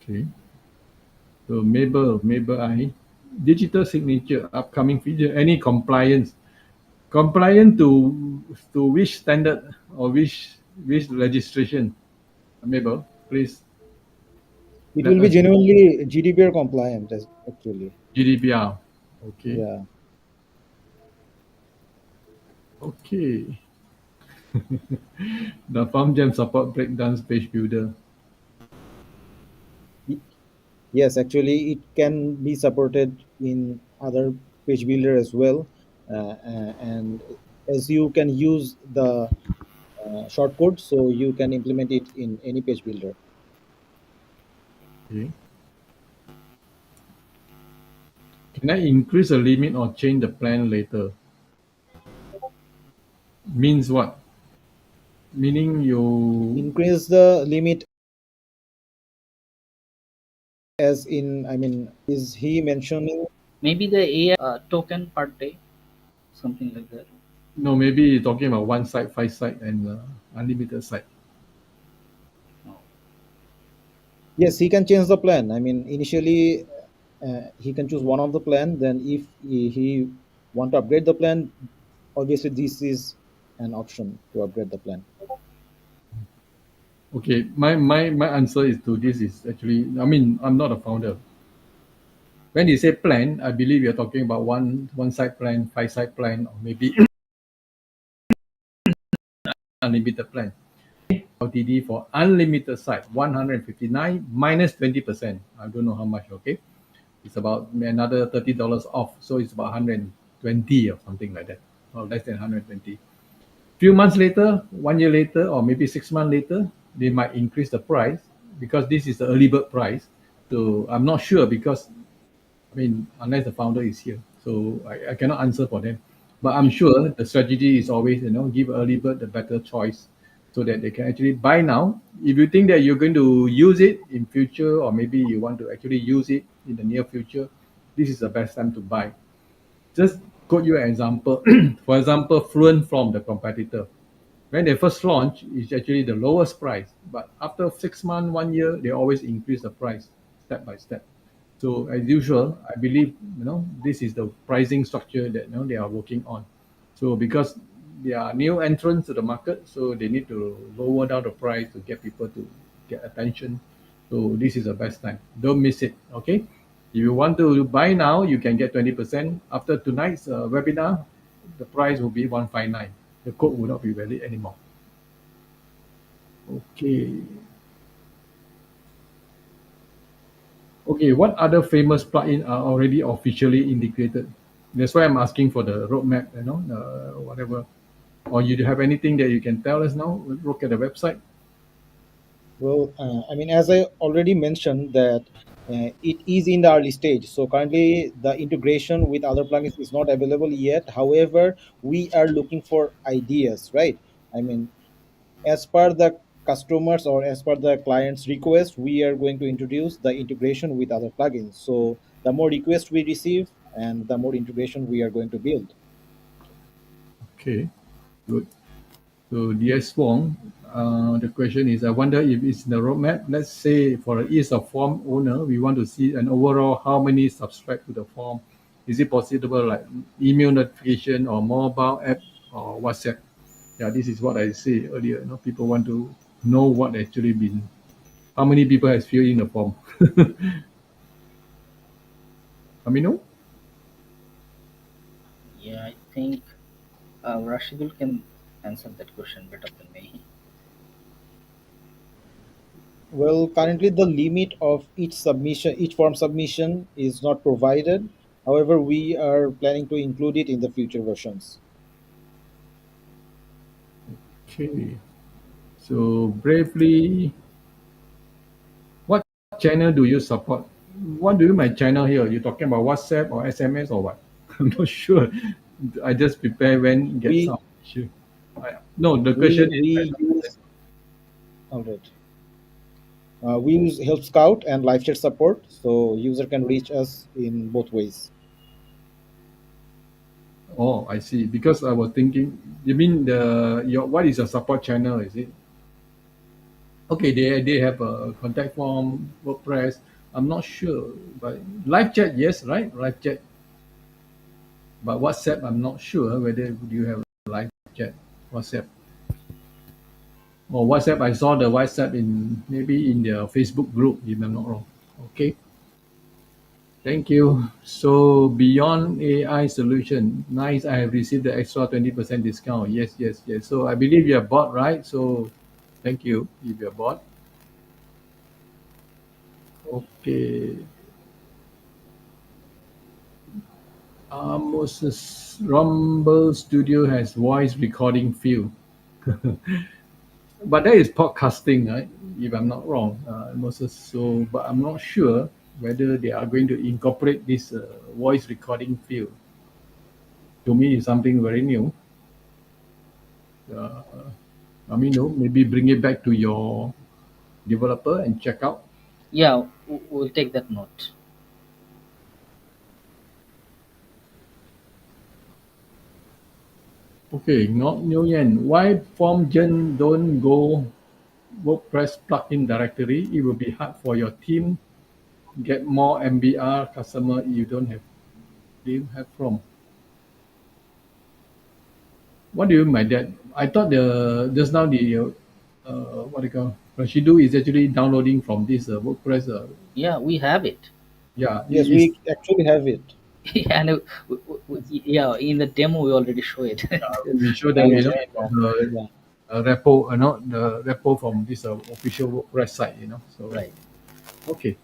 okay. So Mabel I digital signature upcoming feature. Any compliance? Compliant to which standard or which registration? Mabel, please It let will be us know. genuinely GDPR compliant, actually. GDPR. Okay. Yeah. Okay. The FormGem support breakdowns page builder. Y- Yes, actually, it can be supported in other page builder as well, and as you can use the shortcode, so you can implement it in any page builder. Okay. Can I increase the limit or change the plan later? Means what? Meaning you Increase the limit as in, I mean, is he mentioning? Maybe the AI token per day, something like that. no, maybe you're talking about one site, 5 site, and unlimited site. No. Yes, he can change the plan. I mean, initially he can choose one of the plan. Then if he want to upgrade the plan, obviously this is an option to upgrade the plan. Okay, my answer is to this is actually, I mean, I'm not a founder. When you say plan, I believe you're talking about one site plan, 5 site plan, or maybe unlimited plan. LTD for unlimited site, 159 minus 20%. I don't know how much, okay? It's about another $30 off. So it's about 120 or something like that, or less than 120. Few months later, 1 year later, or maybe 6 months later, they might increase the price because this is the early bird price. So I'm not sure because I mean, unless the founder is here, so I cannot answer for them. But I'm sure the strategy is always, give early bird the better choice, so that they can actually buy now. If you think that you're going to use it in future, or maybe you want to actually use it in the near future, this is the best time to buy. Just quote you an example. For example, Fluent from the competitor. When they first launch, it's actually the lowest price. But after 6 months, 1 year, they always increase the price step by step. So as usual, I believe this is the pricing structure that they are working on. So because they are new entrants to the market, so they need to lower down the price to get people to get attention. So this is the best time. Don't miss it. Okay. If you want to buy now, you can get 20%. After tonight's webinar, the price will be 159. The code will not be valid anymore. Okay. Okay, what other famous plugin are already officially integrated? That's why I'm asking for the roadmap, whatever. Or you have anything that you can tell us now? Look at the website. Well, I mean, as I already mentioned, that it is in the early stage. So currently, the integration with other plugins is not available yet. However, we are looking for ideas, right? I mean, as per the customers or as per the client's request, we are going to introduce the integration with other plugins. So the more requests we receive, and the more integration we are going to build. Okay, good. So DS Wong, the question is, I wonder if it's in the roadmap. Let's say for the ease of form owner, we want to see an overall how many subscribe to the form. Is it possible like email notification or mobile app or WhatsApp? Yeah, this is what I say earlier. People want to know what actually been, how many people has filled in the form. Amino? Yeah, I think Rashidul can answer that question better than me. Well, currently the limit of each form submission is not provided. However, we are planning to include it in the future versions. Okay. So bravely, what channel do you support? What do you my channel here? You talking about WhatsApp or SMS or what? I'm not sure. I just prepare when get We some issue. No, the we question is I we don't understand. use all right. We use Help Scout and live chat support, so user can reach us in both ways. Oh, I see. Because I was thinking, you mean your what is your support channel? Is it okay? They have a contact form, WordPress. I'm not sure, but live chat, yes, right? Live chat. But WhatsApp, I'm not sure whether you have live chat WhatsApp. Or WhatsApp, I saw the WhatsApp in maybe in their Facebook group, if I'm not wrong. Okay, thank you. So beyond AI solution, nice. I have received the extra 20% discount. Yes, yes, yes. So I believe you are bought, right? So thank you if you're bought. Okay. Moses Rumble Studio has voice recording field. But that is podcasting, right? If I'm not wrong, Moses. So, but I'm not sure. whether they are going to incorporate this voice recording field. To me, is something very new. Uh, maybe bring it back to your developer and check out. Yeah, we'll take that note. Okay, not new yen. Why FormGen don't go WordPress plugin directory? It will be hard for your team get more MBR customer you don't have from. What do you mean by that? I thought the just now the what do you call Rashidu is actually downloading from this WordPress. Yeah, we have it. Yeah, Yes, it is. we actually have it. And yeah, in the demo we already show it. We show them Yes. the Yeah. repo, not the repo from this official WordPress site. So Right. okay.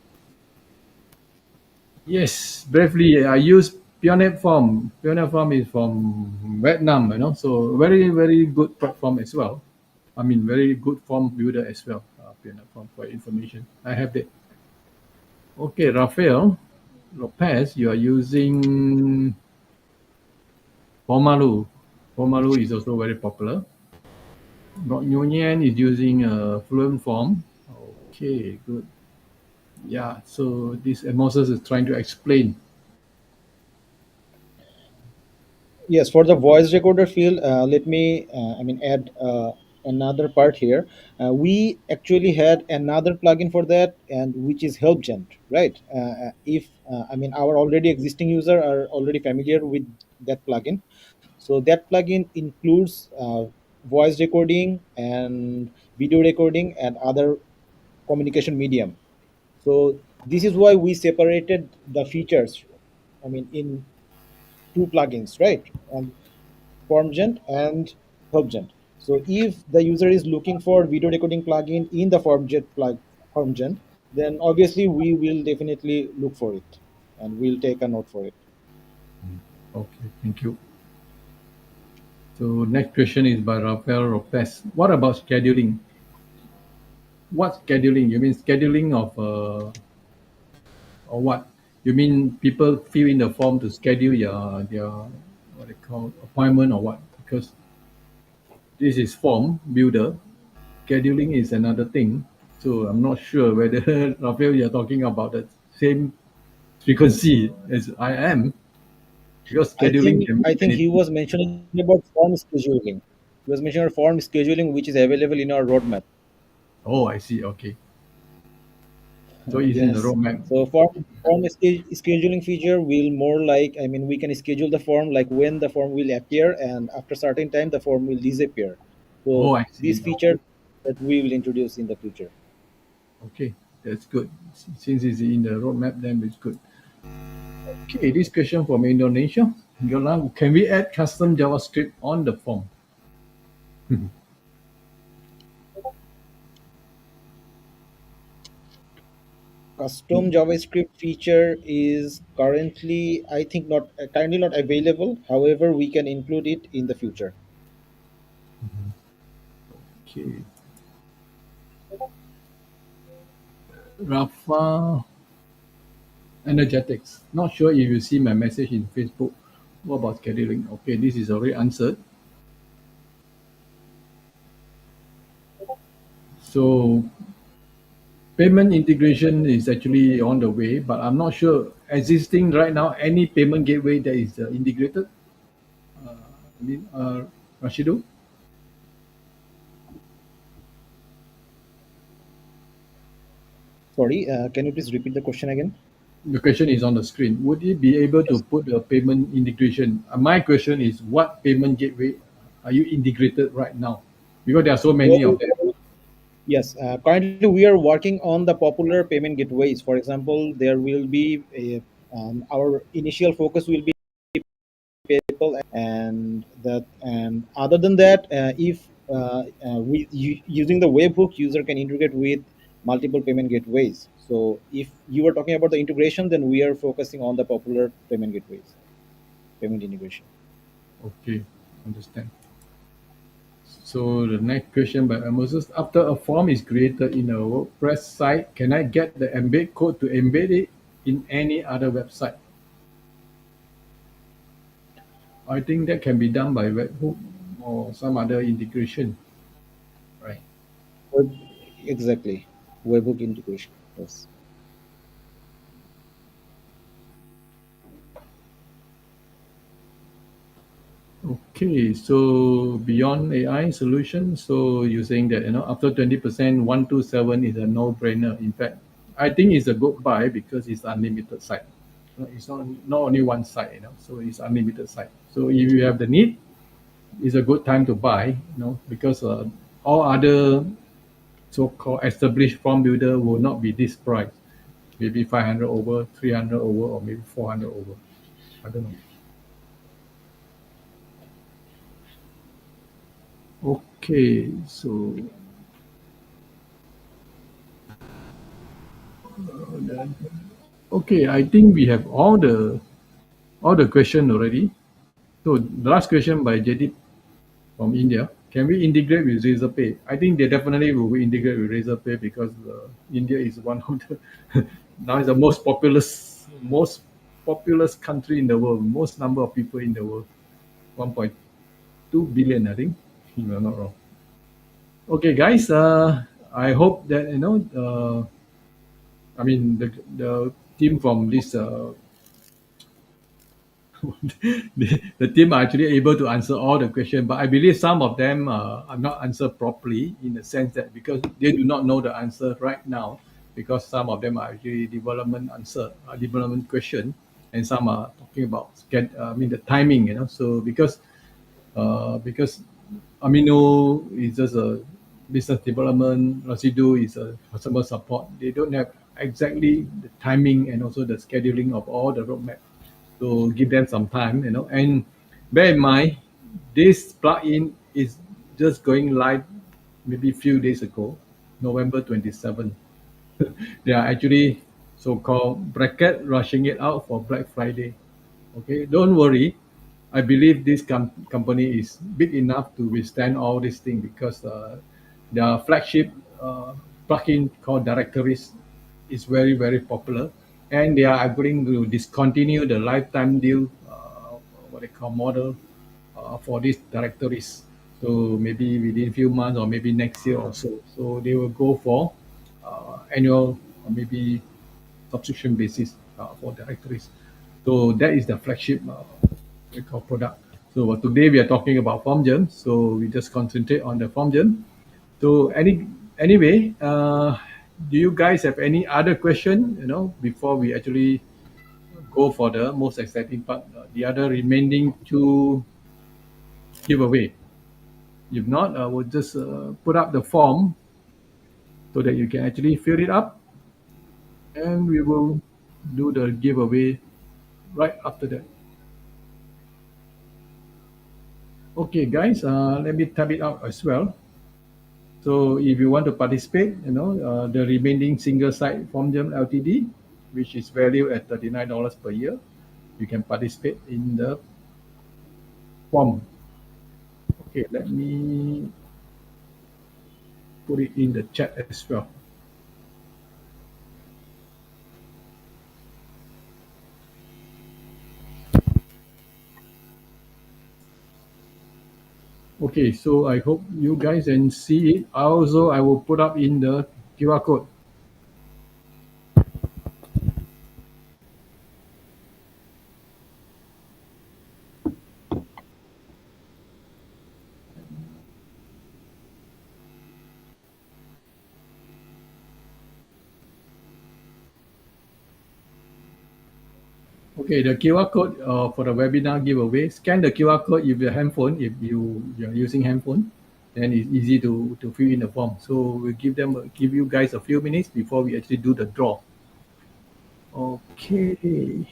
Yes, briefly, I use Pioneer Form. Pioneer Form is from Vietnam, so very, very good platform as well. I mean, very good form builder as well. Pioneer Form for information. I have that. Okay, Rafael Lopez, you are using Formalu. Formalu is also very popular. Rock Nguyen is using Fluent Form. Okay, good. Yeah, so this Moses is trying to explain. Yes, for the voice recorder field, let me, add another part here. We actually had another plugin for that, and which is HelpGent, right? If our already existing user are already familiar with that plugin, so that plugin includes voice recording and video recording and other communication medium. So this is why we separated the features. In two plugins, right? FormGent and HelpGent. So if the user is looking for video recording plugin in the FormGent, then obviously we will definitely look for it and we'll take a note for it. Okay, thank you. So next question is by Rafael Lopez. What about scheduling? What scheduling? You mean scheduling of or what? You mean people fill in the form to schedule their what they call appointment or what? Because this is form builder. Scheduling is another thing. So I'm not sure whether Rafael you're talking about the same frequency as I am, because I scheduling think can I be think he anything. was mentioning about form scheduling. He was mentioning form scheduling, which is available in our roadmap. Oh, I see. Okay. So it's in the Yes. roadmap. So scheduling feature will more like, we can schedule the form like when the form will appear, and after certain time the form will disappear. Oh, So I this see. feature that we will introduce in the future. Okay, that's good. Since it's in the roadmap, then it's good. Okay, this question from Indonesia. Yolang, can we add custom JavaScript on the form? Custom JavaScript feature is currently, I think, not currently not available. However, we can include it in the future. Okay. Rafa Energetics. Not sure if you see my message in Facebook. What about scheduling? Okay, this is already answered. So payment integration is actually on the way, but I'm not sure existing right now any payment gateway that is integrated. Rashidu, Sorry, can you please repeat the question again? the question is on the screen. Would it be able to Yes. put a payment integration? My question is, what payment gateway are you integrated right now? Because there are so many of Well, them. yes, currently we are working on the popular payment gateways. For example, there will be our initial focus will be PayPal, and other than that, if using the webhook, user can integrate with multiple payment gateways. So if you are talking about the integration, then we are focusing on the popular payment gateways, payment integration. Okay, understand. So the next question by Moses. After a form is created in a WordPress site, can I get the embed code to embed it? in any other website. I think that can be done by webhook or some other integration, right? Web- exactly. Webhook integration. Yes. Okay, so beyond AI solution, so you're saying that after 20%, 127 is a no-brainer. In fact, I think it's a good buy because it's unlimited site. It's not only one site, so it's unlimited site. So if you have the need, it's a good time to buy, because all other so-called established form builder will not be this price. Maybe 500 over, 300 over, or maybe 400 over. I don't know. Okay, so okay, I think we have all the question already. So the last question by JD from India: can we integrate with Razorpay? I think they definitely will integrate with Razorpay because India is one of the now is the most populous country in the world, most number of people in the world, 1.2 billion, I think, if I'm not wrong. Okay, guys, I hope that I mean the team from this the team are actually able to answer all the questions, but I believe some of them are not answered properly in the sense that because they do not know the answer right now, because some of them are actually development question, and some are talking about the timing, So because Amino is just a business development, Rasidu is a customer support. They don't have exactly the timing and also the scheduling of all the roadmap. So give them some time, And bear in mind, this plugin is just going live maybe a few days ago, November 27. They are actually so-called bracket rushing it out for Black Friday. Okay, don't worry. I believe this company is big enough to withstand all these things because their flagship plugin called Directories is very, very popular. And they are going to discontinue the lifetime deal, what they call model for these directories. So maybe within a few months or maybe next year or so. So they will go for annual or maybe subscription basis for directories. So that is the flagship we call product. So today we are talking about FormGem. So we just concentrate on the FormGem. So anyway, do you guys have any other question? Before we actually go for the most exciting part, the other remaining two giveaway. If not, I will just put up the form so that you can actually fill it up, and we will do the giveaway right after that. Okay, guys, let me type it out as well. So if you want to participate, the remaining single site FormGem Ltd, which is valued at $39 per year, you can participate in the form. Okay, let me put it in the chat as well. Okay, so I hope you guys can see it. Also, I will put up in the QR code. Okay, the QR code for the webinar giveaway. Scan the QR code if your handphone, if you're using handphone, then it's easy to fill in the form. So we'll give you guys a few minutes before we actually do the draw. Okay.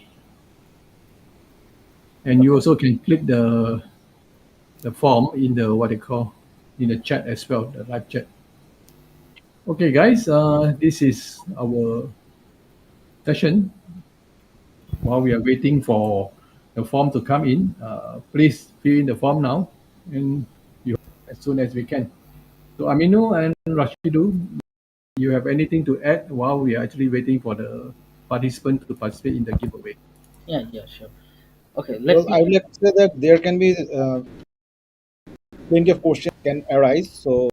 And you also can click the form in the what they call in the chat as well, the live chat. Okay, guys, this is our session. While we are waiting for the form to come in, please fill in the form now, and you as soon as we can. So Aminu and Rashidu, you have anything to add while we are actually waiting for the participant to participate in the giveaway. Yeah, yeah, sure. Okay, Well, let I me. would like to say that there can be plenty of questions can arise. So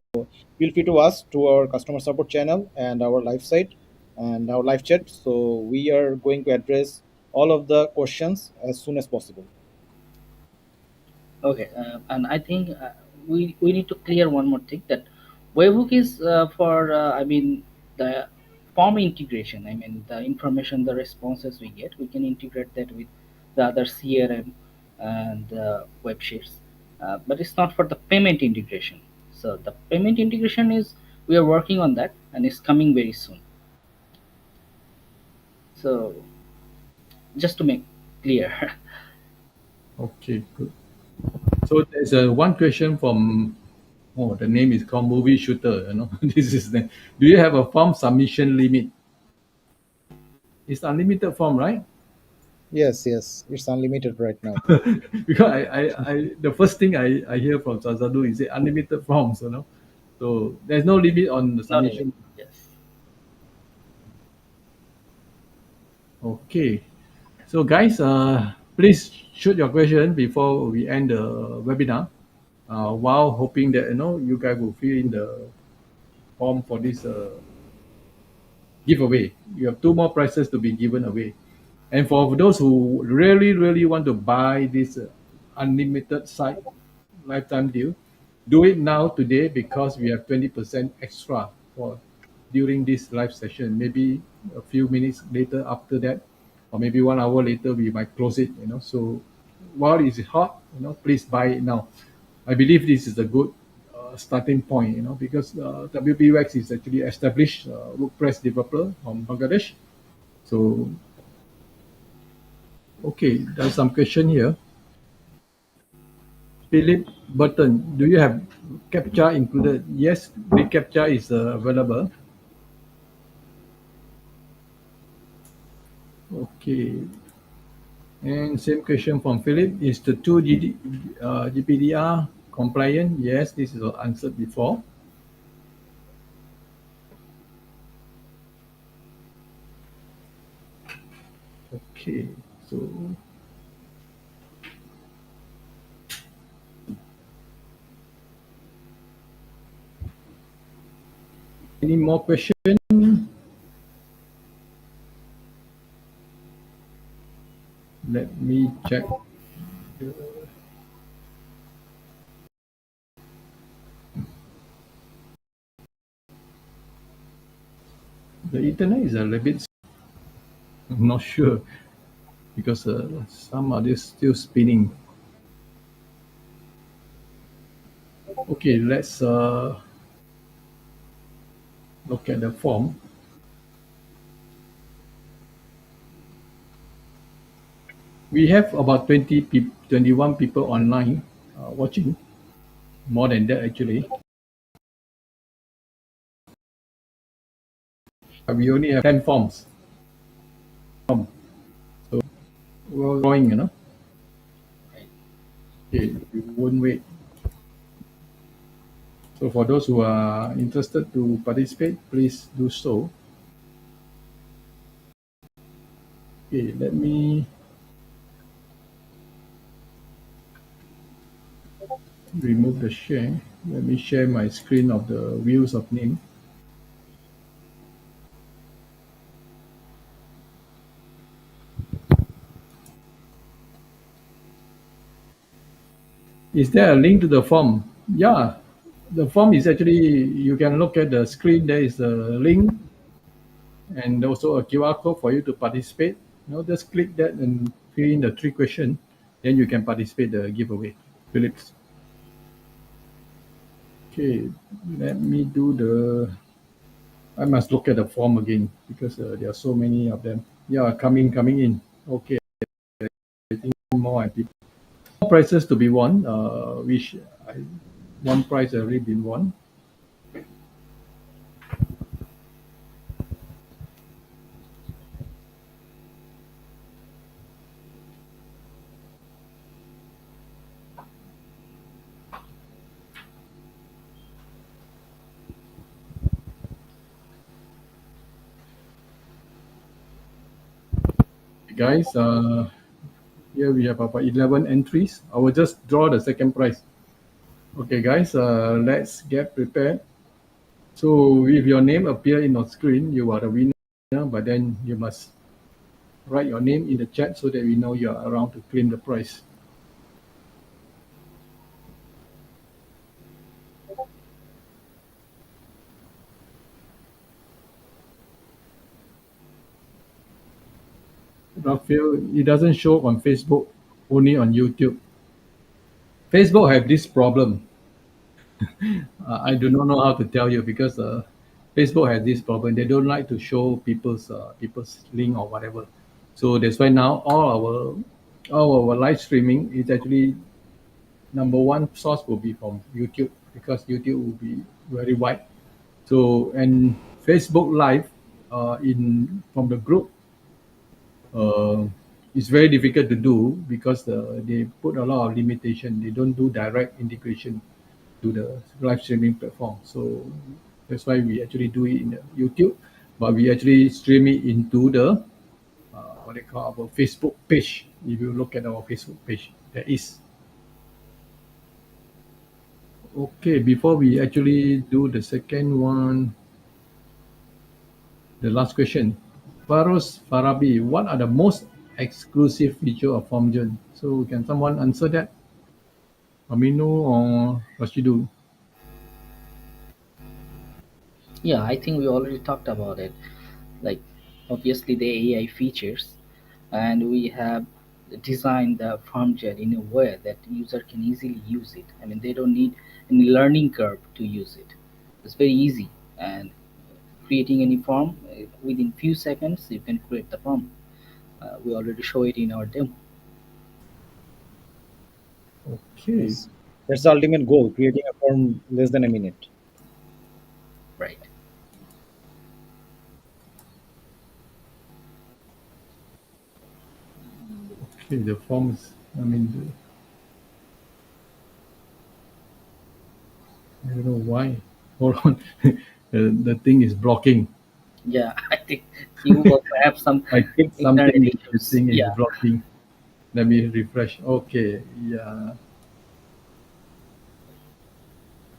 feel free to ask to our customer support channel and our live site and our live chat. So we are going to address all of the questions as soon as possible. Okay, and I think we need to clear one more thing, that webhook is for I mean the form integration. I mean the information, the responses we get, we can integrate that with the other CRM and web sheets, but it's not for the payment integration. So the payment integration is, we are working on that and it's coming very soon. So just to make clear. Okay, good. So there's one question from, oh, the name is called Movie Shooter. This is the, do you have a form submission limit? It's unlimited form, right? Yes, yes, it's unlimited right now. Because the first thing I hear from Sazadu is unlimited forms, So there's no limit on the Not even. submission. Yes. Okay. So guys, please shoot your question before we end the webinar. While hoping that you guys will fill in the form for this giveaway. You have two more prizes to be given away. And for those who really, really want to buy this unlimited site lifetime deal, do it now today because we have 20% extra for during this live session. Maybe a few minutes later after that, or maybe 1 hour later, we might close it. So while it's hot, please buy it now. I believe this is a good starting point, because wpWax is actually established WordPress developer from Bangladesh. So, okay, there's some question here. Philip Burton, do you have CAPTCHA included? Yes, the CAPTCHA is available. Okay, and same question from Philip. Is the two GPDR compliant? Yes, this is answered before. Okay, so any more questions? Let me check. The internet is a little bit, I'm not sure because some are just still spinning. Okay, let's look at the form. We have about 21 people online watching, more than that actually. We only have 10 forms. So we're going. Okay, we won't wait. So for those who are interested to participate, please do so. Okay, let me remove the share. Let me share my screen of the views of name. Is there a link to the form? Yeah, the form is actually, you can look at the screen. There is a link and also a QR code for you to participate. Just click that and fill in the 3 questions. Then you can participate the giveaway. Phillips. Okay, let me do the. I must look at the form again because there are so many of them. Yeah, coming in. Okay, I think more people. More prizes to be won. Which one prize already been won. guys. Here we have about 11 entries. I will just draw the second prize. Okay, guys, let's get prepared. So if your name appear in our screen, you are the winner, but then you must write your name in the chat so that we know you are around to claim the prize. Raphael, it doesn't show on Facebook, only on YouTube. Facebook have this problem. I do not know how to tell you because Facebook has this problem. They don't like to show people's link or whatever. So that's why now all our live streaming is actually number one source will be from YouTube because YouTube will be very wide. So and Facebook Live in from the group it's very difficult to do because they put a lot of limitation. They don't do direct integration to the live streaming platform. So that's why we actually do it in the YouTube, but we actually stream it into the what they call our Facebook page. If you look at our Facebook page, there is. Okay, before we actually do the second one, the last question. Faros Farabi, what are the most exclusive feature of FormGen? So can someone answer that? Aminu or Rashidu? Yeah, I think we already talked about it. Like, obviously, the AI features, and we have designed the FormGen in a way that user can easily use it. I mean, they don't need any learning curve to use it. It's very easy, and creating any form within few seconds, you can create the form. We already show it in our demo. Okay. Yes. That's the ultimate goal, creating a form less than a minute. Right. Okay, the forms, I mean, I don't know why. Hold on. The thing is blocking. Yeah, I think you also have some I click internet something, the issues. thing is Yeah. blocking. Let me refresh. Okay, yeah.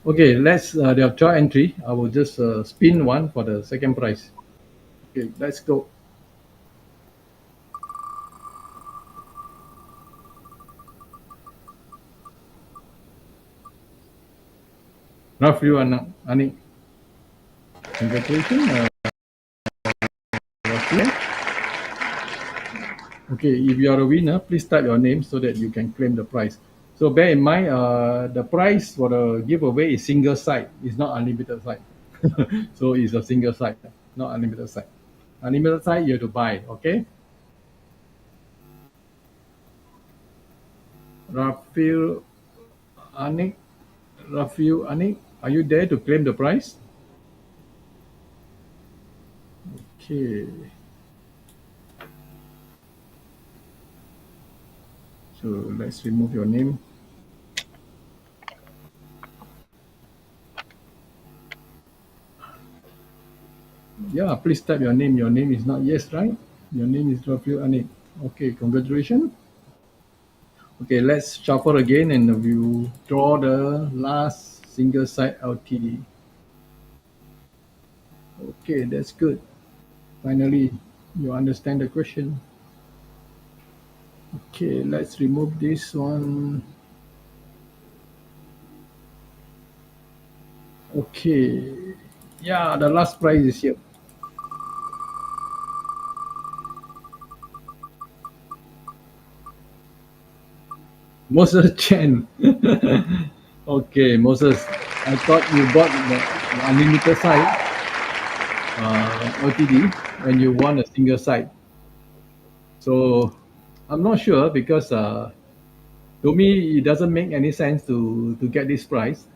Okay, let's, there are 12 entry. I will just spin one for the second prize. Okay, let's go. Rafyu Anik, congratulations. Rafyu. Okay, if you are a winner, please type your name so that you can claim the prize. So bear in mind, the price for the giveaway is single site. It's not unlimited site. So it's a single site, not unlimited site. Unlimited site, you have to buy, okay? Rafil Anik, Rafil Anik, are you there to claim the prize? Okay. So let's remove your name. Yeah, please type your name. Your name is not yes, right? Your name is Rafil Anik. Okay, congratulations. Okay, let's shuffle again and we'll draw the last single site LTD. Okay, that's good. Finally, you understand the question. Okay, let's remove this one. Okay, yeah, the last prize is here. Moses Chen. Okay, Moses, I thought you bought the unlimited site LTD when you want a single site. So I'm not sure because to me it doesn't make any sense to get this price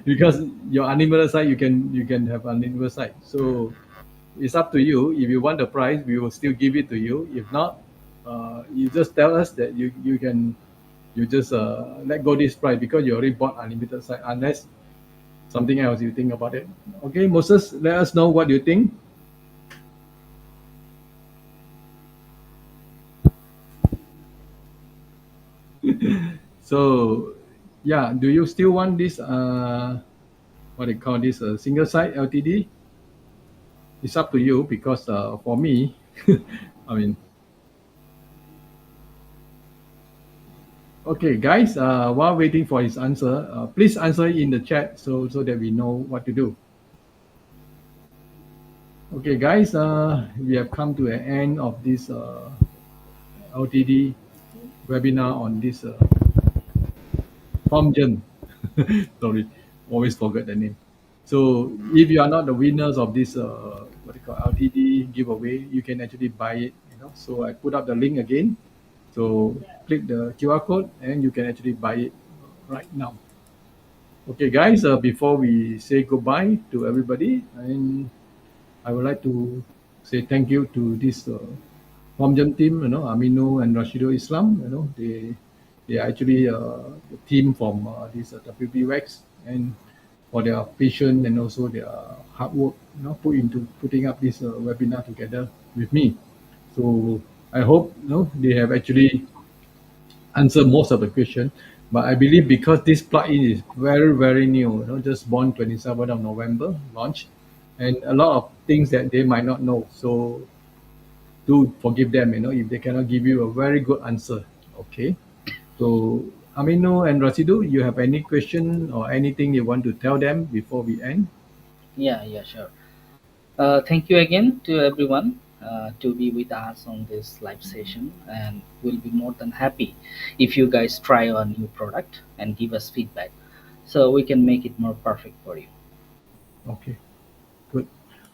because your unlimited site you can have unlimited site. So it's up to you. If you want the price, we will still give it to you. If not, you just tell us that you just let go this price because you already bought unlimited site unless something else you think about it. Okay, Moses, let us know what you think. So yeah, do you still want this what they call this single site LTD? It's up to you because for me, I mean, okay, guys. While waiting for his answer, please answer in the chat so that we know what to do. Okay, guys. We have come to an end of this LTD webinar on this FormGent. Sorry, always forget the name. So if you are not the winners of this what you call LTD giveaway, you can actually buy it. So I put up the link again. So click the QR code and you can actually buy it right now. Okay, guys. Before we say goodbye to everybody, and I would like to say thank you to this FormGent team. Amino and Rashidul Islam. They are actually the team from this wpWax, and for their patience and also their hard work, put into putting up this webinar together with me. So I hope they have actually answered most of the question. But I believe because this plugin is very new, just born 27th of November launch, and a lot of things that they might not know. So do forgive them, if they cannot give you a very good answer. Okay. So Amino and Rasidu, you have any question or anything you want to tell them before we end? Yeah, sure. Thank you again to everyone to be with us on this live session, and we'll be more than happy if you guys try our new product and give us feedback so we can make it more perfect for you. Okay, good.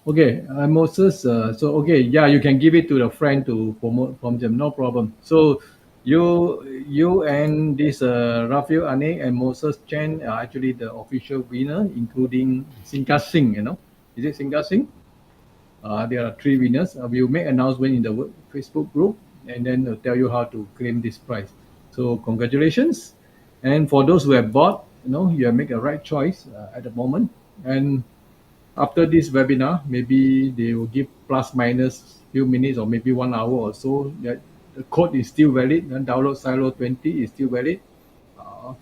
Okay, Moses. So okay, yeah, you can give it to the friend to promote from them, no problem. So you and this Rafael Ane and Moses Chen are actually the official winner, including Sinka Singh. Is it Sinka Singh? There are 3 winners. We'll make announcement in the Facebook group and then tell you how to claim this prize. So congratulations. And for those who have bought, you have made a right choice at the moment. And after this webinar, maybe they will give plus minus few minutes or maybe 1 hour or so. That the code is still valid. And download Silo 20 is still valid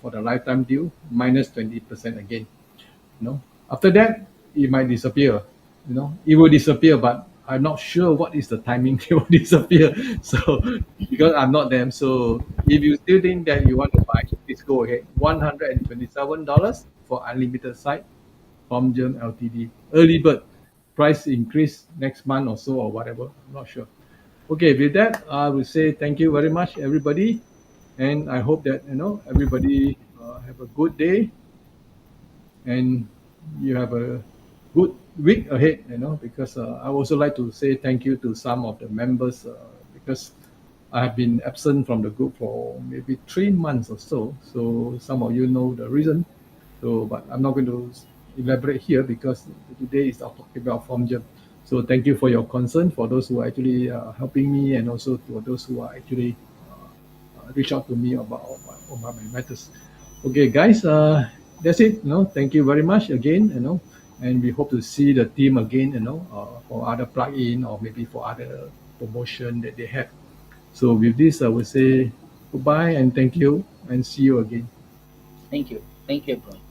for the lifetime deal, minus 20% again. After that, it might disappear. It will disappear, but I'm not sure what is the timing it will disappear. So because I'm not them, so if you still think that you want to buy, please go ahead. $127 for unlimited site from Germ Ltd. Early bird price increase next month or so or whatever. I'm not sure. Okay, with that, I will say thank you very much, everybody, and I hope that everybody have a good day and you have a good week ahead, because I also like to say thank you to some of the members because I have been absent from the group for maybe 3 months or so. So some of you know the reason. So, but I'm not going to elaborate here because today is talking about FormGent. So thank you for your concern, for those who are actually helping me, and also for those who are actually reach out to me about my matters. Okay, guys, that's it. Thank you very much again. And we hope to see the team again. For other plugin or maybe for other promotion that they have. So with this, I will say goodbye and thank you, and see you again. Thank you. Thank you, everyone.